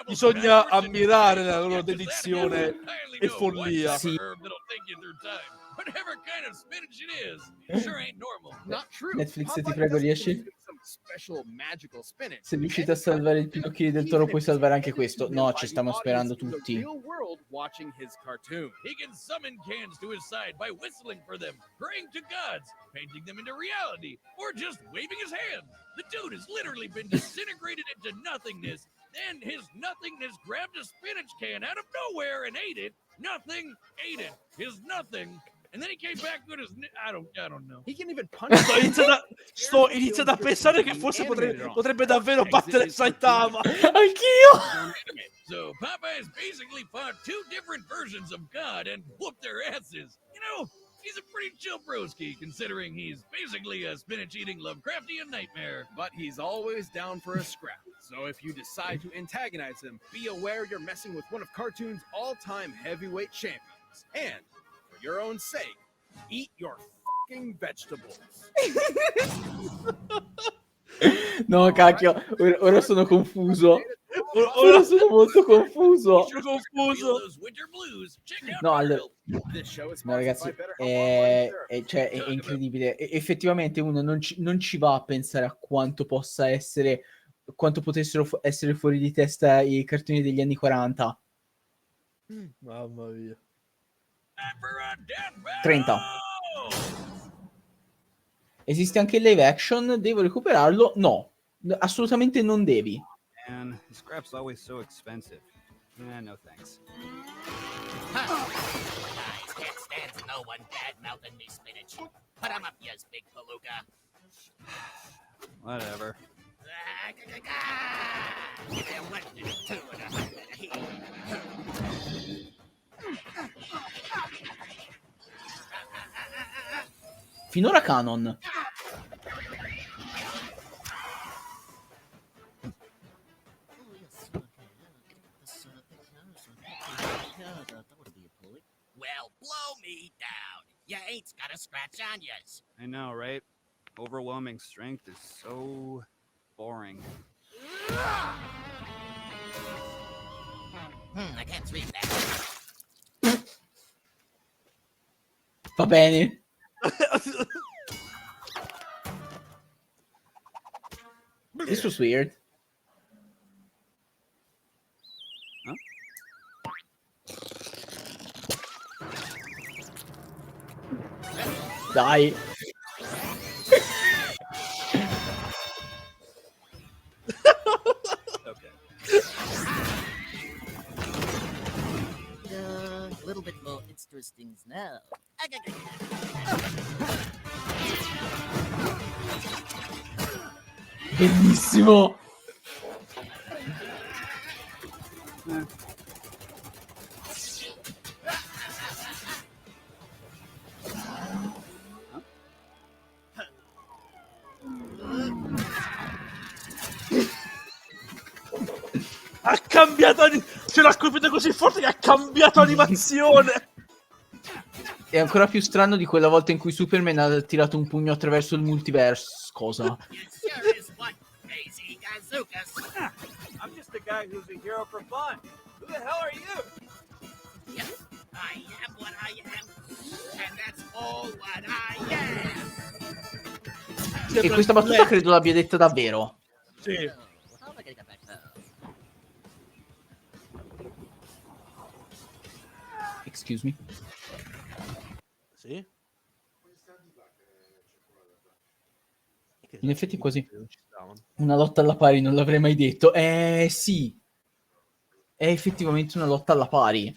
Bisogna ammirare la loro dedizione e follia. Sì. Whatever kind of spinach it is, it sure ain't normal. Not true. Netflix, ti Popeye prego, doesn't riesci? consume some special magical spinach. Se riuscite a salvare il Pinocchio del Toro, puoi salvare anche questo. No, ci stiamo sperando tutti. Real world watching his cartoon. He can summon cans to his side by whistling for them, praying to gods, painting them into reality, or just waving his hand. The dude has literally been disintegrated into nothingness, and his nothingness grabbed a spinach can out of nowhere and ate it. Nothing ate it. His nothing. And then he came back with his... I don't know. He can even punch. Sto iniziando a pensare che forse potrebbe davvero battere Saitama. Anch'io! So Popeye basically fought two different versions of God and whooped their asses. You know, he's a pretty chill broski, considering he's basically a spinach-eating Lovecraftian nightmare. But he's always down for a scrap. So if you decide to antagonize him, be aware you're messing with one of cartoon's all-time heavyweight champions. And for your own sake, eat your fucking vegetables. No, cacchio, ora sono confuso. Ora sono molto confuso. No, allora, no, ragazzi, è incredibile. Effettivamente uno non ci va a pensare a quanto possa essere, quanto potessero essere fuori di testa i cartoni degli anni 40. Mamma mia. 30. Esiste anche il live action? Devo recuperarlo? No, assolutamente non devi. Man, the scrap's always so expensive. No thanks. Guys, can't stand no one bad-mouthing me spinach. Put 'em up, yes, big palooka. Whatever. Finora canon. Well, blow me down. Ya ain't got a scratch on yas. I know, right? Overwhelming strength is so boring. I can't read that. Va bene. This was weird. Huh? Dai. A little bit more interesting now. Bellissimo. cambiato. Ce l'ha colpito così forte che ha cambiato animazione. È ancora più strano di quella volta in cui Superman ha tirato un pugno attraverso il multiverse. Cosa? You sure is one crazy gazookas. I'm just a guy who's a hero for fun. Who the hell are you? Yep, I am what I am, and that's all what I am. E questa battuta credo l'abbia detta davvero. Sì. How am I gonna get back home? Excuse me. Sì. In effetti quasi una lotta alla pari non l'avrei mai detto. Sì. È effettivamente una lotta alla pari.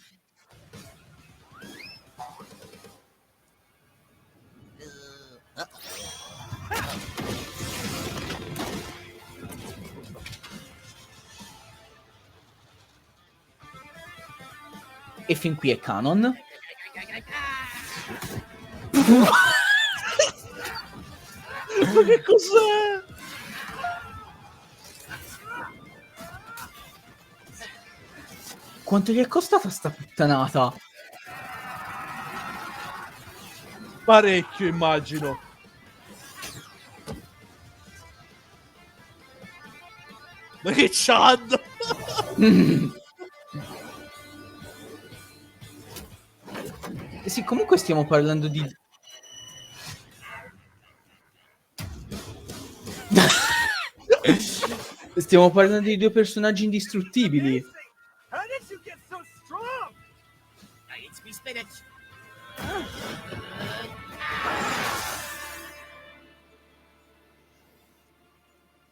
E fin qui è canon. Ma che cos'è? Quanto gli è costata sta puttanata? Parecchio, immagino. Ma che Chad! Sì, comunque stiamo parlando di... Stiamo parlando di due personaggi indistruttibili. How did you get so strong? I eat me spinach.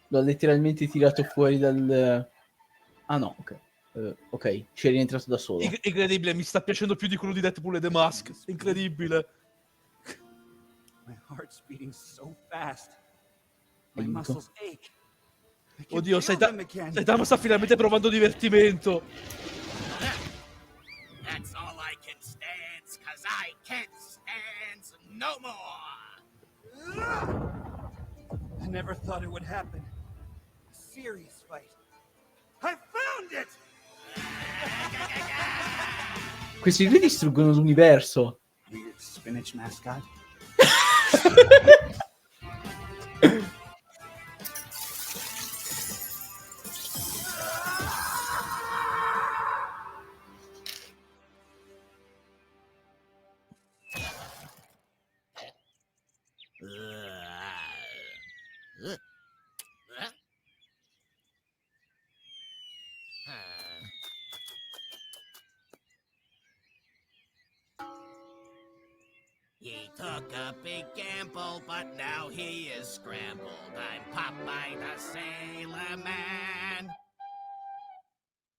L'ho letteralmente tirato fuori dal... Ah no, ok. Ok, ci è rientrato da solo. Incredibile, mi sta piacendo più di quello di Deadpool e The Mask. Incredibile. My heart's beating so fast. My Aiuto. muscles ache. I can Oddio, feel them again. Saitama sta finalmente provando divertimento. That's all I can stand, 'cause I can't stand no more. I never thought it would happen. A serious fight. I found it! Questi due distruggono l'universo. Weird spinach mascot. He took a big gamble, but now he is scrambled. I'm Popeye the Sailor Man.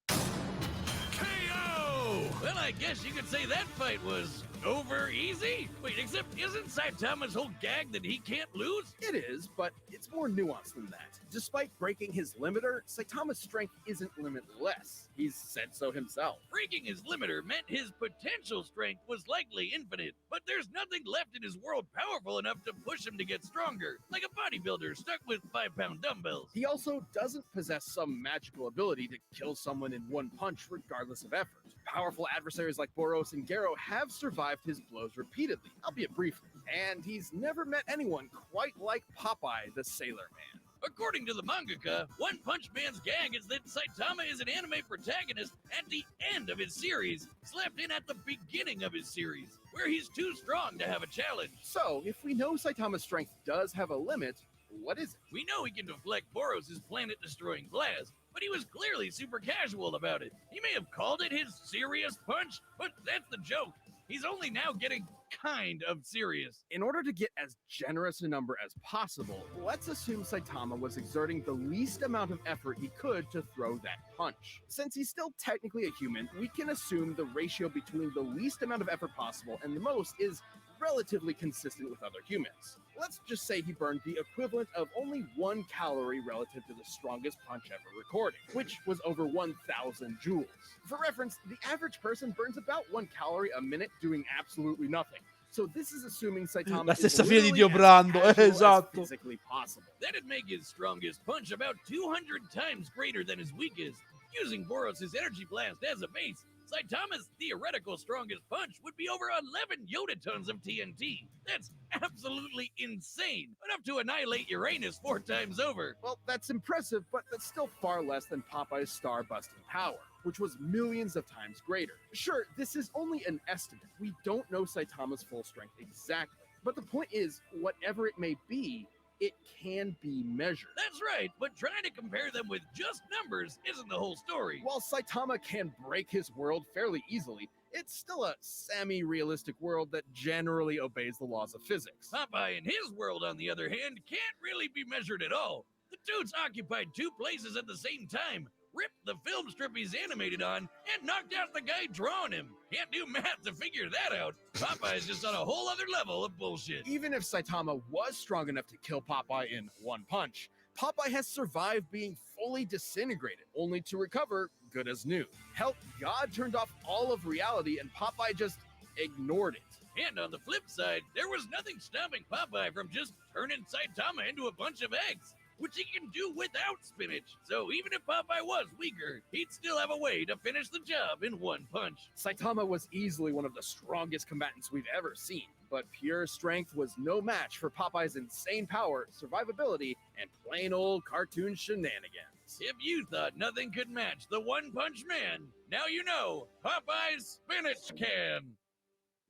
KO! Well, I guess you could say that fight was over easy. Wait, except isn't Saitama's whole gag that he can't lose? It is, but it's more nuanced than that. Despite breaking his limiter, Saitama's strength isn't limitless. He's said so himself. Breaking his limiter meant his potential strength was likely infinite, but there's nothing left in his world powerful enough to push him to get stronger, like a bodybuilder stuck with 5-pound dumbbells. He also doesn't possess some magical ability to kill someone in one punch regardless of effort. Powerful adversaries like Boros and Garo have survived his blows repeatedly, albeit briefly, and he's never met anyone quite like Popeye the Sailor Man. According to the mangaka, One Punch Man's gag is that Saitama is an anime protagonist at the end of his series, slapped in at the beginning of his series, where he's too strong to have a challenge. So, if we know Saitama's strength does have a limit, what is it? We know he can deflect Boros' planet-destroying blast, but he was clearly super casual about it. He may have called it his serious punch, but that's the joke. He's only now getting kind of serious. In order to get as generous a number as possible, let's assume Saitama was exerting the least amount of effort he could to throw that punch. Since he's still technically a human, we can assume the ratio between the least amount of effort possible and the most is relatively consistent with other humans. Let's just say he burned the equivalent of only 1 calorie relative to the strongest punch ever recorded, which was over 1,000 joules. For reference, the average person burns about 1 calorie a minute doing absolutely nothing. So this is assuming Saitama La is stessa fine di literally Dio Brando, as casual as esatto. physically possible. That'd make his strongest punch about 200 times greater than his weakest. Using Boros' energy blast as a base, Saitama's theoretical strongest punch would be over 11 Yoda tons of TNT. That's absolutely insane. Enough to annihilate Uranus 4 times over. Well, that's impressive, but that's still far less than Popeye's star-busting power, which was millions of times greater. Sure, this is only an estimate. We don't know Saitama's full strength exactly. But the point is, whatever it may be, it can be measured. That's right, but trying to compare them with just numbers isn't the whole story. While Saitama can break his world fairly easily, it's still a semi-realistic world that generally obeys the laws of physics. Popeye and his world, on the other hand, can't really be measured at all. The dude's occupied 2 places at the same time, ripped the film strip he's animated on, and knocked out the guy drawing him. Can't do math to figure that out. Popeye's just on a whole other level of bullshit. Even if Saitama was strong enough to kill Popeye in one punch, Popeye has survived being fully disintegrated, only to recover good as new. Hell, God turned off all of reality and Popeye just ignored it. And on the flip side, there was nothing stopping Popeye from just turning Saitama into a bunch of eggs, which he can do without spinach. So even if Popeye was weaker, he'd still have a way to finish the job in one punch. Saitama was easily one of the strongest combatants we've ever seen, but pure strength was no match for Popeye's insane power, survivability, and plain old cartoon shenanigans. If you thought nothing could match the One Punch Man, now you know Popeye's spinach can.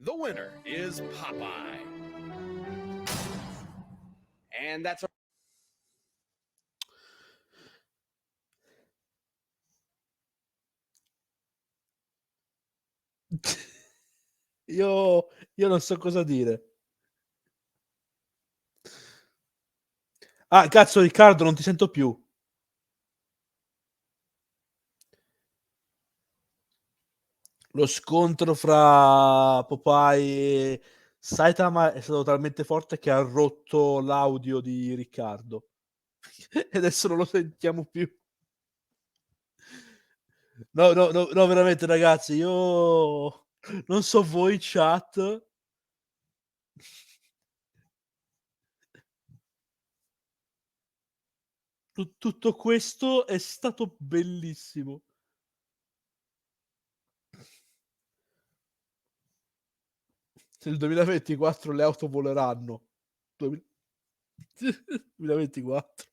The winner is Popeye. And that's our Io non so cosa dire. Ah, cazzo, Riccardo, non ti sento più. Lo scontro fra Popeye e Saitama è stato talmente forte che ha rotto l'audio di Riccardo. E adesso non lo sentiamo più. No, veramente, ragazzi, io non so voi, chat. Tutto questo è stato bellissimo. Nel 2024 le auto voleranno. 2024.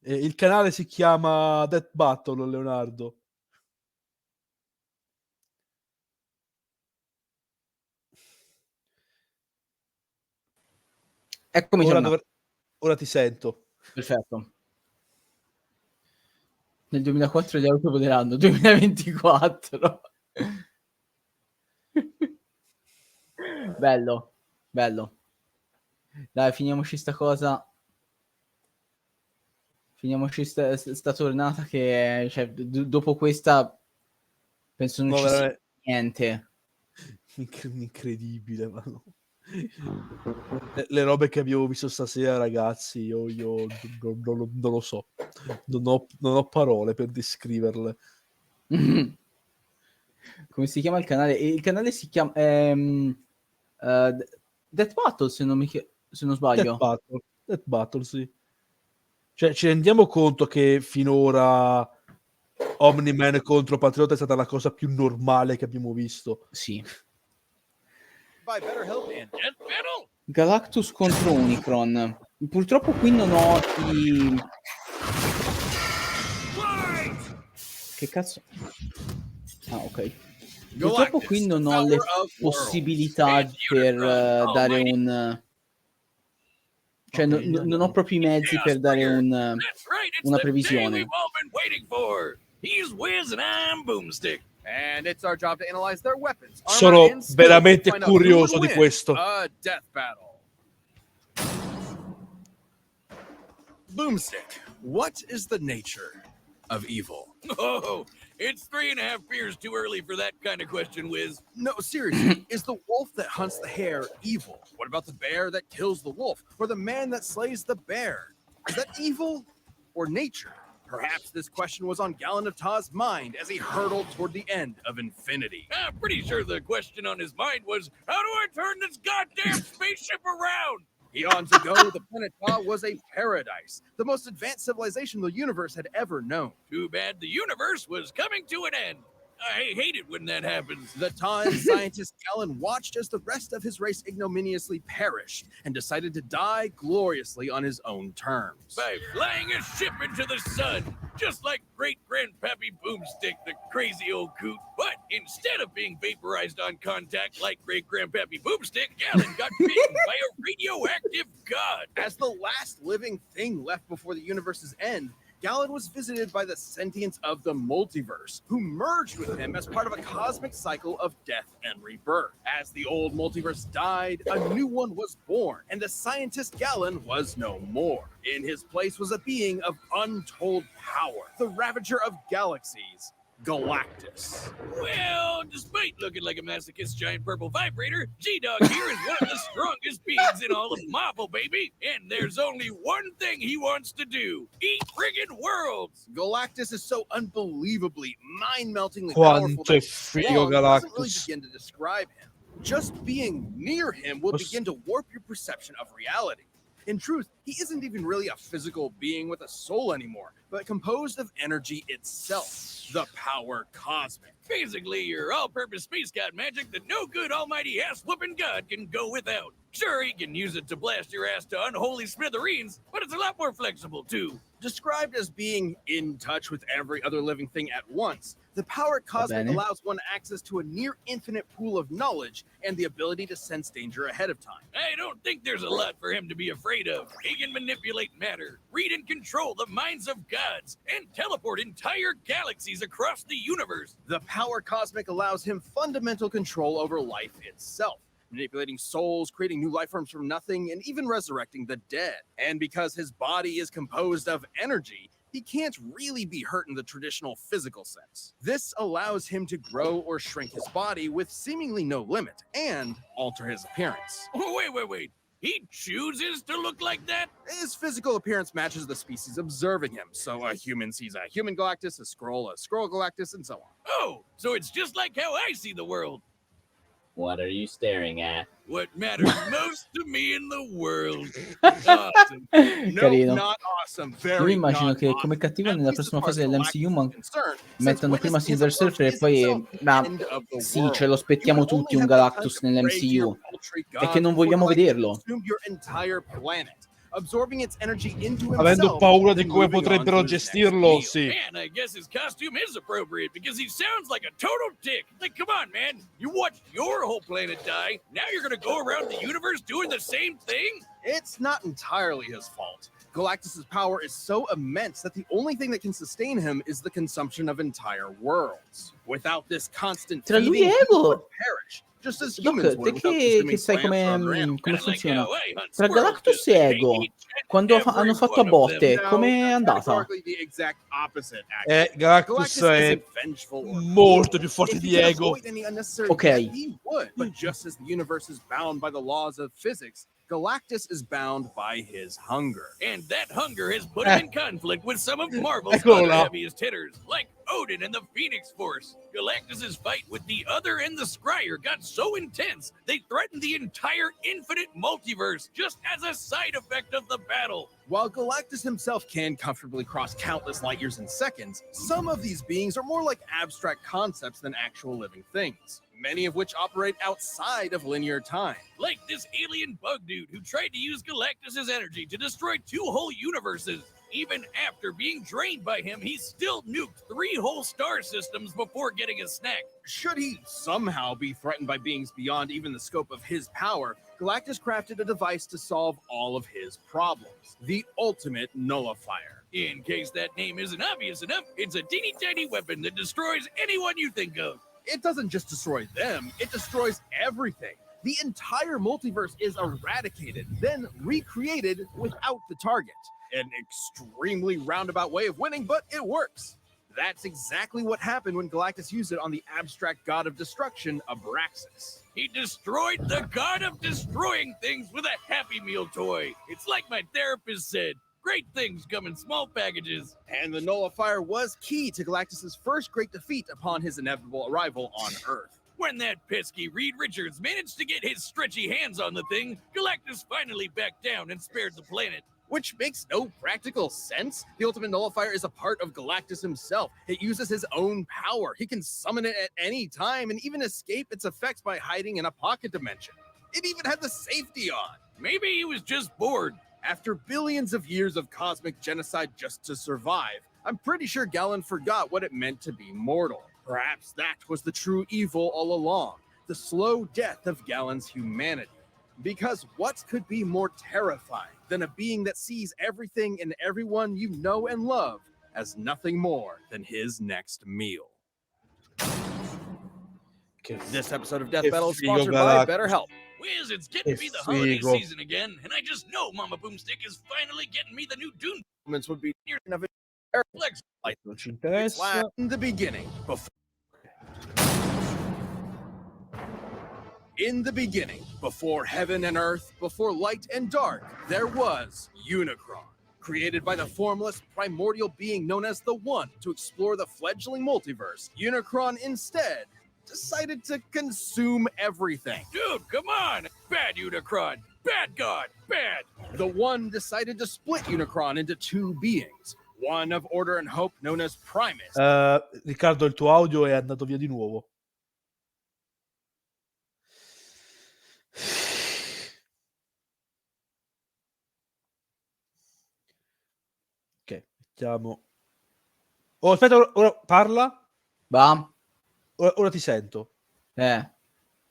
Il canale si chiama Death Battle, Leonardo. Eccomi ora ti sento. Perfetto. Nel 2004 le auto voleranno, 2024. Bello, bello. Dai, finiamoci sta cosa. Finiamoci sta tornata che, cioè, dopo questa penso non ci sia niente. Incredibile, ma no. Le robe che abbiamo visto stasera, ragazzi, io non lo so. Non ho parole per descriverle. Come si chiama il canale? Il canale si chiama Death Battle, se non sbaglio. Death Battle, sì. Cioè, ci rendiamo conto che finora Omni-Man contro Patriota è stata la cosa più normale che abbiamo visto. Sì. Battle? Galactus contro Unicron. Purtroppo qui non ho i... Che cazzo? Ah, ok. Purtroppo qui non ho le possibilità per dare un... Cioè, non ho proprio i mezzi per dare una previsione. Sono veramente curioso di questo. Boomstick, what is the nature of evil? Oh, it's 3.5 beers too early for that kind of question, Wiz. No, seriously, is the wolf that hunts the hare evil? What about the bear that kills the wolf? Or the man that slays the bear? Is that evil or nature? Perhaps this question was on Gallon of Ta's mind as he hurtled toward the end of infinity. I'm pretty sure the question on his mind was, how do I turn this goddamn spaceship around? Eons ago, the planet Ta was a paradise, the most advanced civilization the universe had ever known. Too bad the universe was coming to an end. I hate it when that happens. The Ta'an scientist Galen watched as the rest of his race ignominiously perished and decided to die gloriously on his own terms. By flying a ship into the sun, just like great-grandpappy Boomstick, the crazy old coot. But instead of being vaporized on contact like great-grandpappy Boomstick, Galen got bitten by a radioactive god. As the last living thing left before the universe's end, Galen was visited by the sentience of the multiverse, who merged with him as part of a cosmic cycle of death and rebirth. As the old multiverse died, a new one was born, and the scientist Galen was no more. In his place was a being of untold power, the ravager of galaxies, Galactus. Well, despite looking like a masochist giant purple vibrator, G-Dog here is one of the strongest beings in all of Marvel, baby. And there's only one thing he wants to do: eat friggin' worlds. Galactus is so unbelievably, mind-meltingly powerful Quanto è that figo doesn't really Galactus. begin to describe him. Just being near him will begin to warp your perception of reality. In truth, he isn't even really a physical being with a soul anymore, but composed of energy itself, the power cosmic. Basically, your all-purpose space god magic that no good almighty ass-whooping god can go without. Sure, he can use it to blast your ass to unholy smithereens, but it's a lot more flexible, too. Described as being in touch with every other living thing at once, the power cosmic allows one access to a near infinite pool of knowledge and the ability to sense danger ahead of time. I don't think there's a lot for him to be afraid of. He can manipulate matter, read and control the minds of gods, and teleport entire galaxies across the universe. The power cosmic allows him fundamental control over life itself, manipulating souls, creating new life forms from nothing, and even resurrecting the dead. And because his body is composed of energy, he can't really be hurt in the traditional physical sense. This allows him to grow or shrink his body with seemingly no limit, and alter his appearance. Wait. He chooses to look like that? His physical appearance matches the species observing him, so a human sees a human Galactus, a Skrull Galactus, and so on. Oh, so it's just like how I see the world. What are you staring at? What matters most to me in the world. Awesome. Carino. Not awesome. Io mi immagino che come cattivo nella prossima fase dell'MCU mettano prima Silver Surfer e poi sì, ce lo aspettiamo tutti un Galactus nell'MCU. È che non vogliamo vederlo. Absorbing its energy into Avendo paura di come potrebbero gestirlo, sì. Man, I guess his costume is appropriate because he sounds like a total dick. Like, come on, man. You watched your whole planet die. Now you're gonna go around the universe doing the same thing? It's not entirely his fault. Galactus's power is so immense that the only thing that can sustain him is the consumption of entire worlds. Without this constant Tra lui feeding, e he Ego. would perish. Just as humans Doc, would te without che consuming sai plants or other animals. come funziona? Tra Galactus e Ego, quando hanno fatto a botte, com'è andata? Galactus è molto più forte di Ego. Ok. But just as the universe is bound by the laws of physics, Galactus is bound by his hunger. And that hunger has put him in conflict with some of Marvel's other heaviest hitters, like Odin and the Phoenix Force. Galactus's fight with the Other and the Scryer got so intense, they threatened the entire infinite multiverse just as a side effect of the battle. While Galactus himself can comfortably cross countless light years in seconds, some of these beings are more like abstract concepts than actual living things, many of which operate outside of linear time. Like this alien bug dude who tried to use Galactus's energy to destroy 2 whole universes. Even after being drained by him, he still nuked 3 whole star systems before getting a snack. Should he somehow be threatened by beings beyond even the scope of his power, Galactus crafted a device to solve all of his problems, the ultimate nullifier. In case that name isn't obvious enough, it's a teeny tiny weapon that destroys anyone you think of. It doesn't just destroy them, it destroys everything. The entire multiverse is eradicated, then recreated without the target. An extremely roundabout way of winning, but it works. That's exactly what happened when Galactus used it on the abstract god of destruction, Abraxas. He destroyed the god of destroying things with a Happy Meal toy. It's like my therapist said, great things come in small packages. And the nullifier was key to Galactus's first great defeat upon his inevitable arrival on Earth. When that pesky Reed Richards managed to get his stretchy hands on the thing, Galactus finally backed down and spared the planet. Which makes no practical sense. The Ultimate Nullifier is a part of Galactus himself. It uses his own power. He can summon it at any time and even escape its effects by hiding in a pocket dimension. It even had the safety on. Maybe he was just bored. After billions of years of cosmic genocide just to survive, I'm pretty sure Galen forgot what it meant to be mortal. Perhaps that was the true evil all along, the slow death of Galen's humanity. Because what could be more terrifying than a being that sees everything and everyone you know and love as nothing more than his next meal? This episode of Death Battle is sponsored by BetterHelp. Whiz, it's getting to be the holiday season again, and I just know Mama Boomstick is finally getting me the new Dune. Would be near enough. Non ci interessa. In the beginning, before heaven and earth, before light and dark, there was Unicron, created by the formless, primordial being known as the One to explore the fledgling multiverse. Unicron instead decided to consume everything. Dude, come on! Bad Unicron! Bad God! Bad! The One decided to split Unicron into two beings. One of order and hope known as Primus. Riccardo, il tuo audio è andato via di nuovo. Ok, mettiamo. Oh, aspetta, ora parla. Va. Ora ti sento.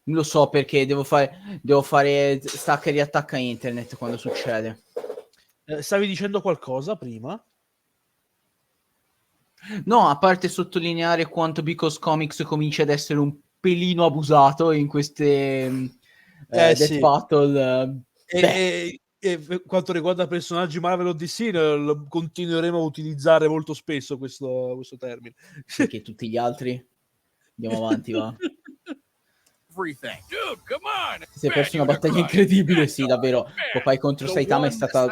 Lo so perché devo fare stacca e riattacca internet quando succede. Stavi dicendo qualcosa prima? No, a parte sottolineare quanto Because Comics comincia ad essere un pelino abusato in queste Death sì. Battle. E quanto riguarda personaggi Marvel o DC, continueremo a utilizzare molto spesso questo termine. Perché tutti gli altri? Andiamo avanti, va. Everything. Dude, come on! Si è perso una battaglia incredibile, sì, davvero. Popeye contro Saitama è stata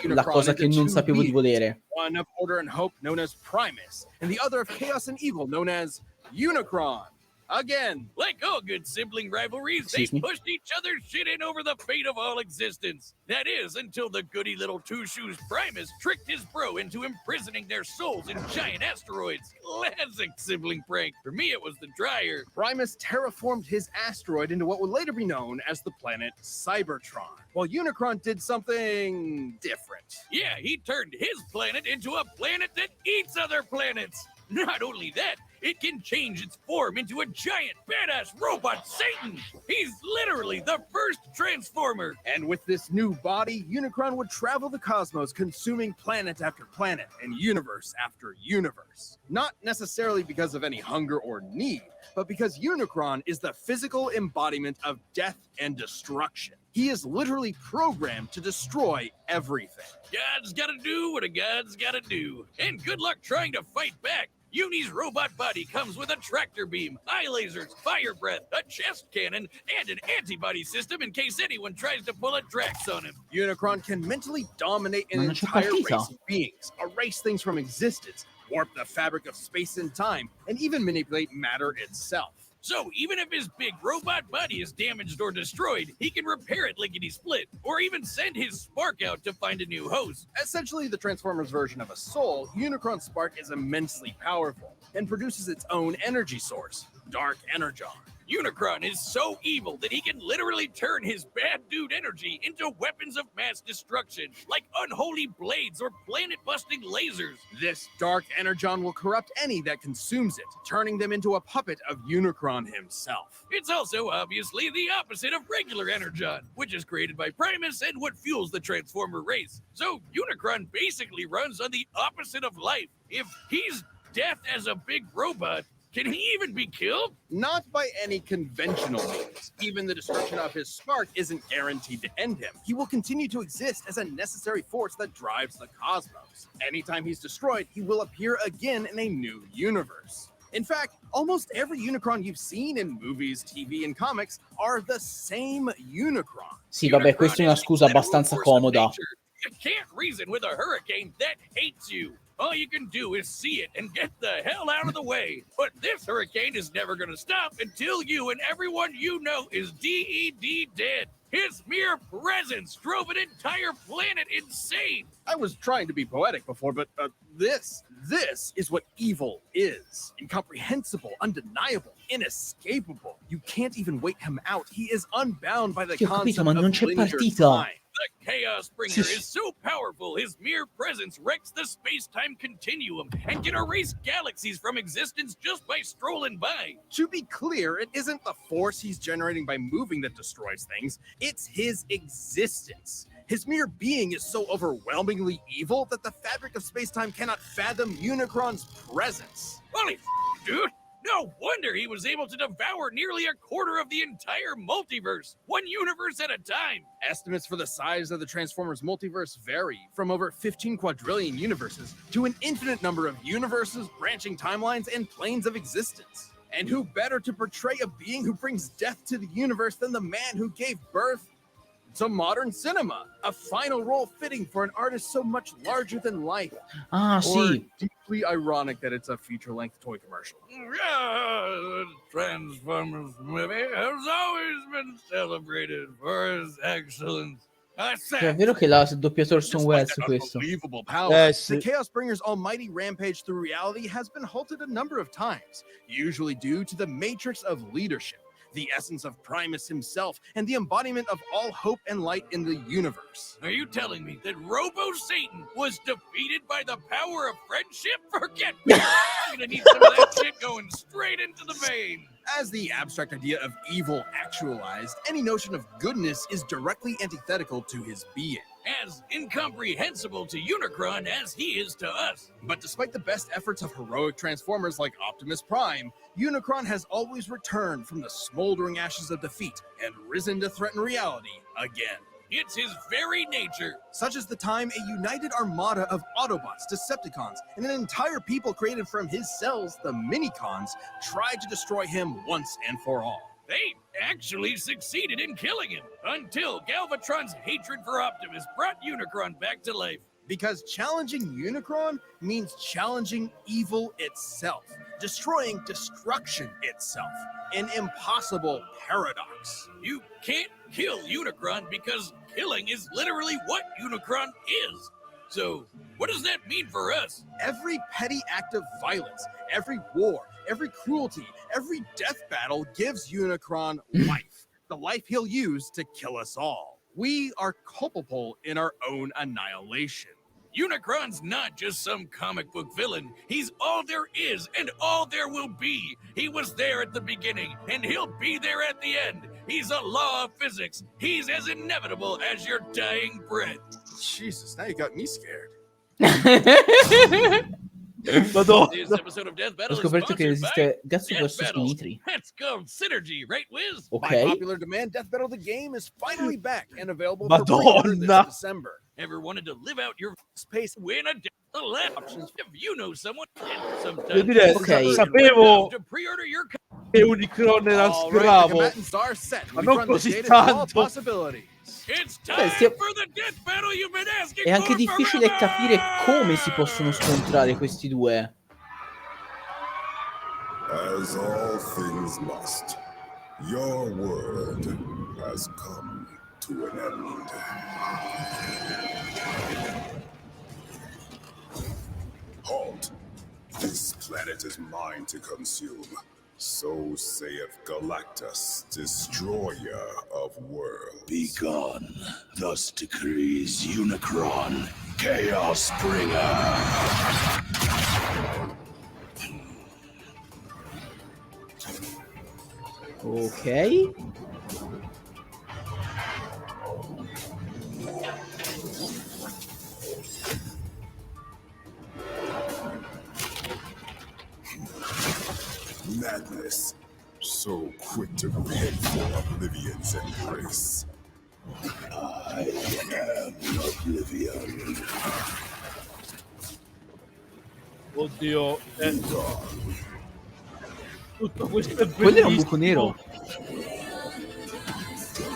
la cosa che non sapevo di volere. One of order and hope known as Primus, and the other of chaos and evil known as Unicron. Again, like all good sibling rivalries, they pushed each other's shit in over the fate of all existence. That is, until the goody little two-shoes Primus tricked his bro into imprisoning their souls in giant asteroids. Classic sibling prank. For me, it was the dryer. Primus terraformed his asteroid into what would later be known as the planet Cybertron, while Unicron did something different. Yeah, he turned his planet into a planet that eats other planets. Not only that, it can change its form into a giant, badass robot Satan! He's literally the first Transformer! And with this new body, Unicron would travel the cosmos, consuming planet after planet and universe after universe. Not necessarily because of any hunger or need, but because Unicron is the physical embodiment of death and destruction. He is literally programmed to destroy everything. God's gotta do what a God's gotta do. And good luck trying to fight back. Uni's robot body comes with a tractor beam, eye lasers, fire breath, a chest cannon, and an antibody system in case anyone tries to pull a Drax on him. Unicron can mentally dominate an entire race of beings, erase things from existence, warp the fabric of space and time, and even manipulate matter itself. So even if his big robot body is damaged or destroyed, he can repair it lickety-split, or even send his spark out to find a new host. Essentially the Transformers version of a soul, Unicron's spark is immensely powerful and produces its own energy source, Dark Energon. Unicron is so evil that he can literally turn his bad dude energy into weapons of mass destruction, like unholy blades or planet-busting lasers. This Dark Energon will corrupt any that consumes it, turning them into a puppet of Unicron himself. It's also obviously the opposite of regular Energon, which is created by Primus and what fuels the Transformer race. So Unicron basically runs on the opposite of life. If he's death as a big robot, can he even be killed? Not by any conventional means. Even the destruction of his spark isn't guaranteed to end him. He will continue to exist as a necessary force that drives the cosmos. Anytime he's destroyed, he will appear again in a new universe. In fact, almost every Unicron you've seen in movies, TV, and comics are the same Unicron. Sì, vabbè, questa è una scusa abbastanza comoda. You can't reason with a hurricane that hates you. all you can do is see it and get the hell out of the way. But this hurricane is never gonna stop until you and everyone you know is DED dead. His mere presence drove an entire planet insane. I was trying to be poetic before, but this is what evil is. Incomprehensible, undeniable, inescapable. You can't even wait him out. He is unbound by the Sì, ho capito, concept ma non of c'è linear partita. time. The Chaos Bringer is so powerful, his mere presence wrecks the space-time continuum and can erase galaxies from existence just by strolling by. To be clear, it isn't the force he's generating by moving that destroys things. It's his existence. His mere being is so overwhelmingly evil that the fabric of space-time cannot fathom Unicron's presence. Holy dude! No wonder he was able to devour nearly a quarter of the entire multiverse, one universe at a time. Estimates for the size of the Transformers multiverse vary, from over 15 quadrillion universes to an infinite number of universes, branching timelines, and planes of existence. And who better to portray a being who brings death to the universe than the man who gave birth to modern cinema? A final role fitting for an artist so much larger than life. Ah, Or sì. deeply ironic that it's a feature-length toy commercial. The Transformers movie has always been celebrated for its excellence. Cioè, è vero che l'ha doppiato Orson Welles questo. Unbelievable power. Sì. The Chaos Bringer's almighty rampage through reality has been halted a number of times, usually due to the matrix of leadership, the essence of Primus himself, and the embodiment of all hope and light in the universe. Are you telling me that Robo-Satan was defeated by the power of friendship? Forget me! I'm gonna need some of that shit going straight into the vein. As the abstract idea of evil actualized, any notion of goodness is directly antithetical to his being. As incomprehensible to Unicron as he is to us. But despite the best efforts of heroic Transformers like Optimus Prime, Unicron has always returned from the smoldering ashes of defeat and risen to threaten reality again. It's his very nature. Such as the time a united armada of Autobots, Decepticons, and an entire people created from his cells, the Minicons, tried to destroy him once and for all. They actually succeeded in killing him until Galvatron's hatred for Optimus brought Unicron back to life. Because challenging Unicron means challenging evil itself, destroying destruction itself. An impossible paradox. You can't kill Unicron because killing is literally what Unicron is. So, what does that mean for us? Every petty act of violence, every war, every cruelty, every death battle gives Unicron life. The life he'll use to kill us all. We are culpable in our own annihilation. Unicron's not just some comic book villain. He's all there is and all there will be. He was there at the beginning, and he'll be there at the end. He's a law of physics. He's as inevitable as your dying breath. Jesus, now you got me scared. Madonna. This episode of Death Ho Battle is scoperto che sponsored by esiste Gazzo Death vs Battle. Dimitri. That's called synergy, right, Wiz? Ok. By popular demand, Death Battle the game is finally back and available for pre-order this Madonna. December. Ever wanted to live out your Space win a the last options if you know someone Devo sometimes dire, Ok. sapevo to pre-order your che Unicron era All right, the sbravo, combatants are set. ma We've non run the così data through all tanto. possibilities. It's time stia- for the death battle you've been asking È anche for difficile forever! capire come si possono scontrare questi due. As all things must, your world has come to an end. Halt! This planet is mine to consume. So saith Galactus, destroyer of worlds. Be gone. Thus decrees Unicron, Chaos Bringer. Ok. Madness, so quick to bid for Oblivion's embrace. I am Oblivion. Oddio, tutto questo è Quello era un buco bellissimo. nero.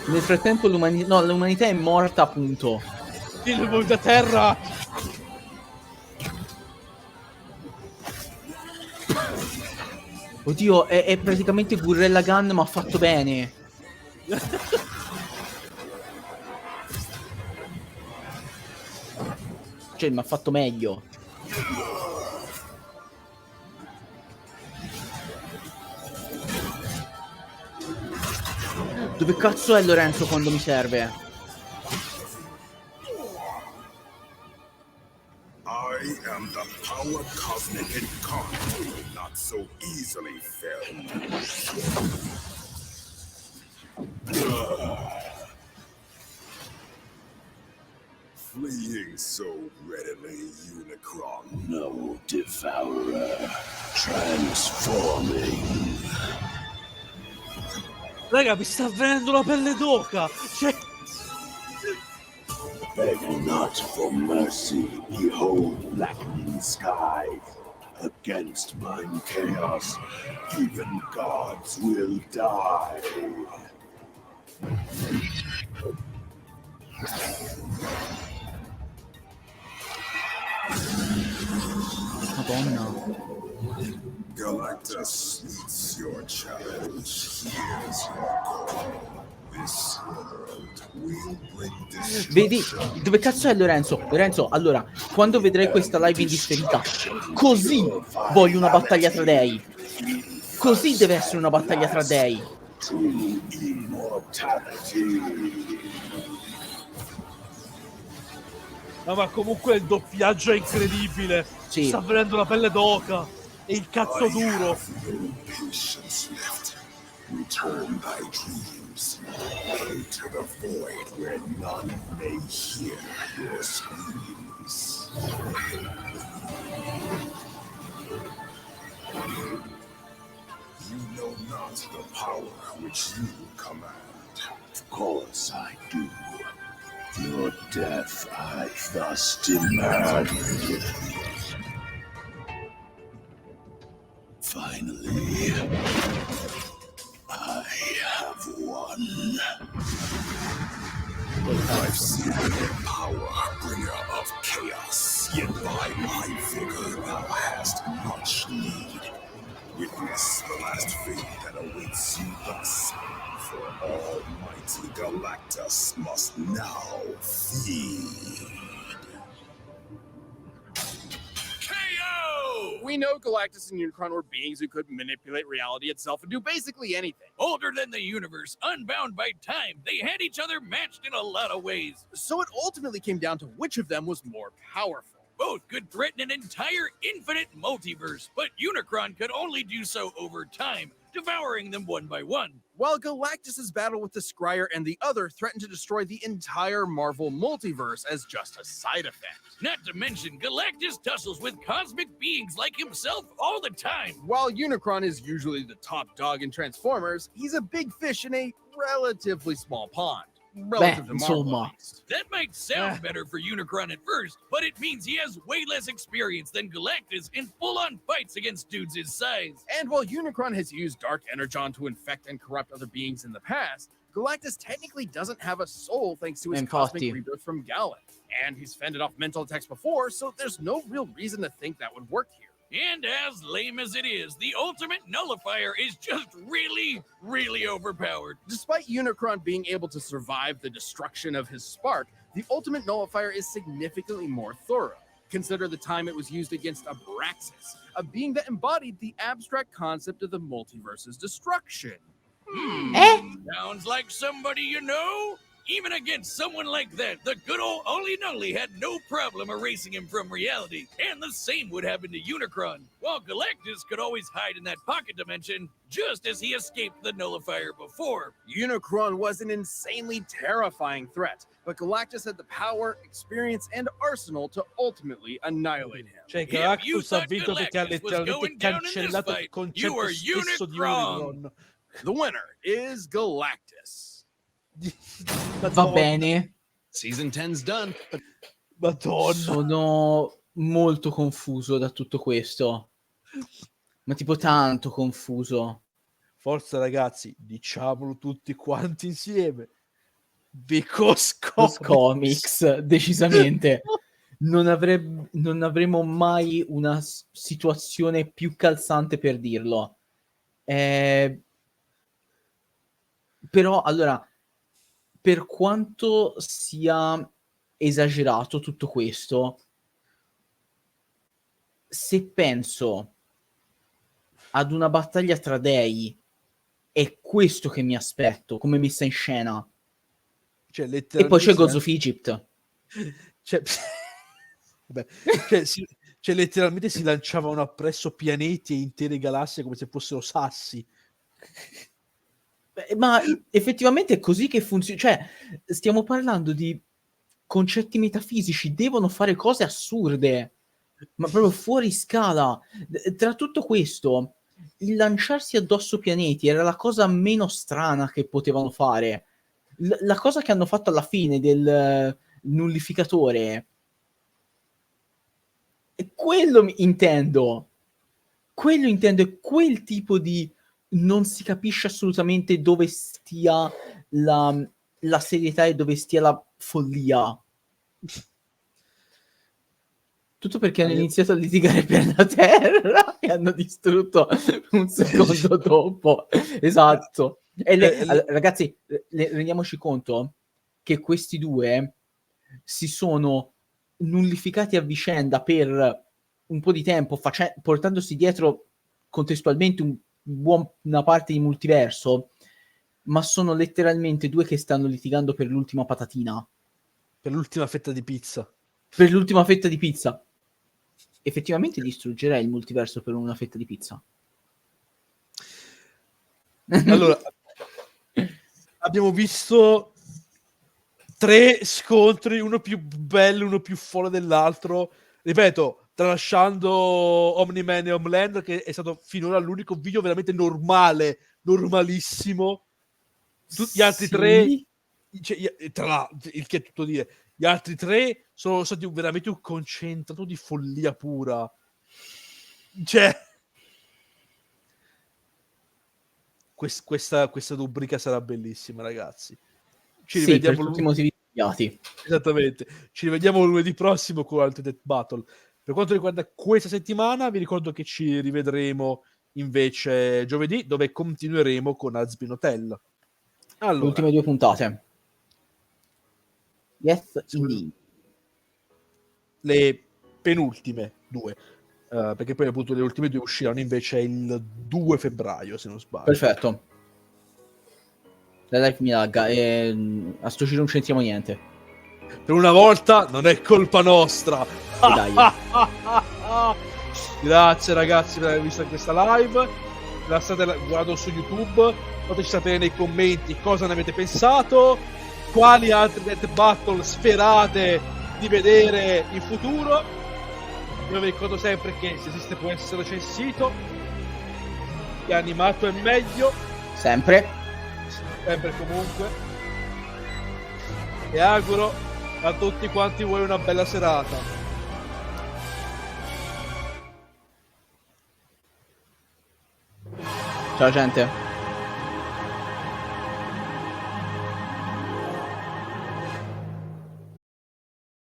Nel frattempo l'umanità... No, l'umanità è morta, appunto. Sì, lui da terra. Oddio, è praticamente Gurrella Gun, ma fatto bene. Cioè, mi ha fatto meglio. Dove cazzo è Lorenzo quando mi serve? I am the power cosmic incarnate, not so easily felled. Fleeing so readily, Unicron. No, Devourer. Transforming. Raga, mi sta venendo la pelle d'oca. Cioè... Beg not for mercy, behold blackening sky. Against mine chaos, even gods will die. Madonna. Galactus meets your challenge. Here's your call. This world will bring destruction. Vedi, dove cazzo è Lorenzo? Lorenzo, allora, quando vedrai questa live in differita, così voglio una battaglia tra dei. Così deve essere una battaglia tra dei. No, ma comunque il doppiaggio è incredibile. Sì. Sta venendo la pelle d'oca. E il cazzo duro. Return thy dreams to the void where none may hear your screams. You know not the power which you command. Of course I do. Your death I thus demand. Finally, I have won. I've seen the power, bringer of chaos, yet by my vigor thou hast much need. Witness the last fate that awaits you thus, for almighty Galactus must now feed. We know Galactus and Unicron were beings who could manipulate reality itself and do basically anything. Older than the universe, unbound by time, they had each other matched in a lot of ways. So it ultimately came down to which of them was more powerful. Both could threaten an entire infinite multiverse, but Unicron could only do so over time, devouring them one by one. While Galactus's battle with the Scryer and the other threatened to destroy the entire Marvel multiverse as just a side effect. Not to mention, Galactus tussles with cosmic beings like himself all the time. While Unicron is usually the top dog in Transformers, he's a big fish in a relatively small pond. Relative to Marvel, insomma. at least. That might sound better for Unicron at first, but it means he has way less experience than Galactus in full-on fights against dudes his size. And while Unicron has used Dark Energon to infect and corrupt other beings in the past, Galactus technically doesn't have a soul thanks to his cosmic rebirth from Galen. And he's fended off mental attacks before, so there's no real reason to think that would work here. And as lame as it is, the ultimate nullifier is just really, really overpowered. Despite Unicron being able to survive the destruction of his spark, the ultimate nullifier is significantly more thorough. Consider the time it was used against Abraxas, a being that embodied the abstract concept of the multiverse's destruction. Sounds like somebody you know? Even against someone like that, the good old Oli Nully had no problem erasing him from reality. And the same would happen to Unicron. While Galactus could always hide in that pocket dimension, just as he escaped the nullifier before. Unicron was an insanely terrifying threat, but Galactus had the power, experience, and arsenal to ultimately annihilate him. Cioè, If you Galactus ha thought vinto perché ha Galactus was letteralmente going down in this cancellato il fight, you concetto are stesso di Unicron. Unicron. The winner is Galactus. Va bene. Season 10's done. Madonna. Sono molto confuso da tutto questo. Ma tipo tanto confuso. Forza ragazzi, diciamolo tutti quanti insieme. Because Comics, decisamente. Non avremo mai una situazione più calzante per dirlo. Però, allora, per quanto sia esagerato tutto questo, se penso ad una battaglia tra dei, è questo che mi aspetto, come messa in scena. Cioè, E poi c'è letteralmente Gods of Egypt. Cioè, vabbè, cioè, letteralmente si lanciavano appresso pianeti e intere galassie come se fossero sassi. Ma effettivamente è così che funziona. Cioè, stiamo parlando di concetti metafisici, devono fare cose assurde, ma proprio fuori scala. Tra tutto questo, il lanciarsi addosso pianeti era la cosa meno strana che potevano fare. La cosa che hanno fatto alla fine del nullificatore, quello intendo. Quello intendo, è quel tipo di non si capisce assolutamente dove stia la serietà e dove stia la follia. Tutto perché hanno iniziato a litigare per la terra e hanno distrutto un secondo dopo. Esatto. Ragazzi, rendiamoci conto che questi due si sono nullificati a vicenda per un po' di tempo, portandosi dietro contestualmente buona parte di multiverso, ma sono letteralmente due che stanno litigando per l'ultima patatina. Per l'ultima fetta di pizza. Per l'ultima fetta di pizza. Effettivamente distruggerei il multiverso per una fetta di pizza. Allora, abbiamo visto 3 scontri, uno più bello, uno più folle dell'altro. Ripeto, tralasciando Omni-Man e Homeland, che è stato finora l'unico video veramente normale, normalissimo. Gli altri 3, cioè, il che è tutto dire, gli altri 3 sono stati veramente un concentrato di follia pura. Cioè, questa rubrica sarà bellissima, ragazzi. Ci rivediamo per tutti i motivi sbagliati. Esattamente. Ci rivediamo lunedì prossimo con altri Death Battle. Per quanto riguarda questa settimana, vi ricordo che ci rivedremo invece giovedì, dove continueremo con Hazbin Hotel. Allora, le ultime 2 puntate. Yes, indeed. Le penultime 2. Perché poi appunto le ultime 2 usciranno invece il 2 febbraio, se non sbaglio. Perfetto. La live mi lagga e a sto giro non c'entriamo niente. Per una volta non è colpa nostra. Grazie ragazzi per aver visto questa live. La state guardando su YouTube. Fateci sapere nei commenti cosa ne avete pensato, quali altri Death Battle sperate di vedere in futuro. Io vi ricordo sempre che se esiste può essere censito, che animato è meglio. Sempre Comunque. E auguro a tutti quanti voi una bella serata. Ciao gente.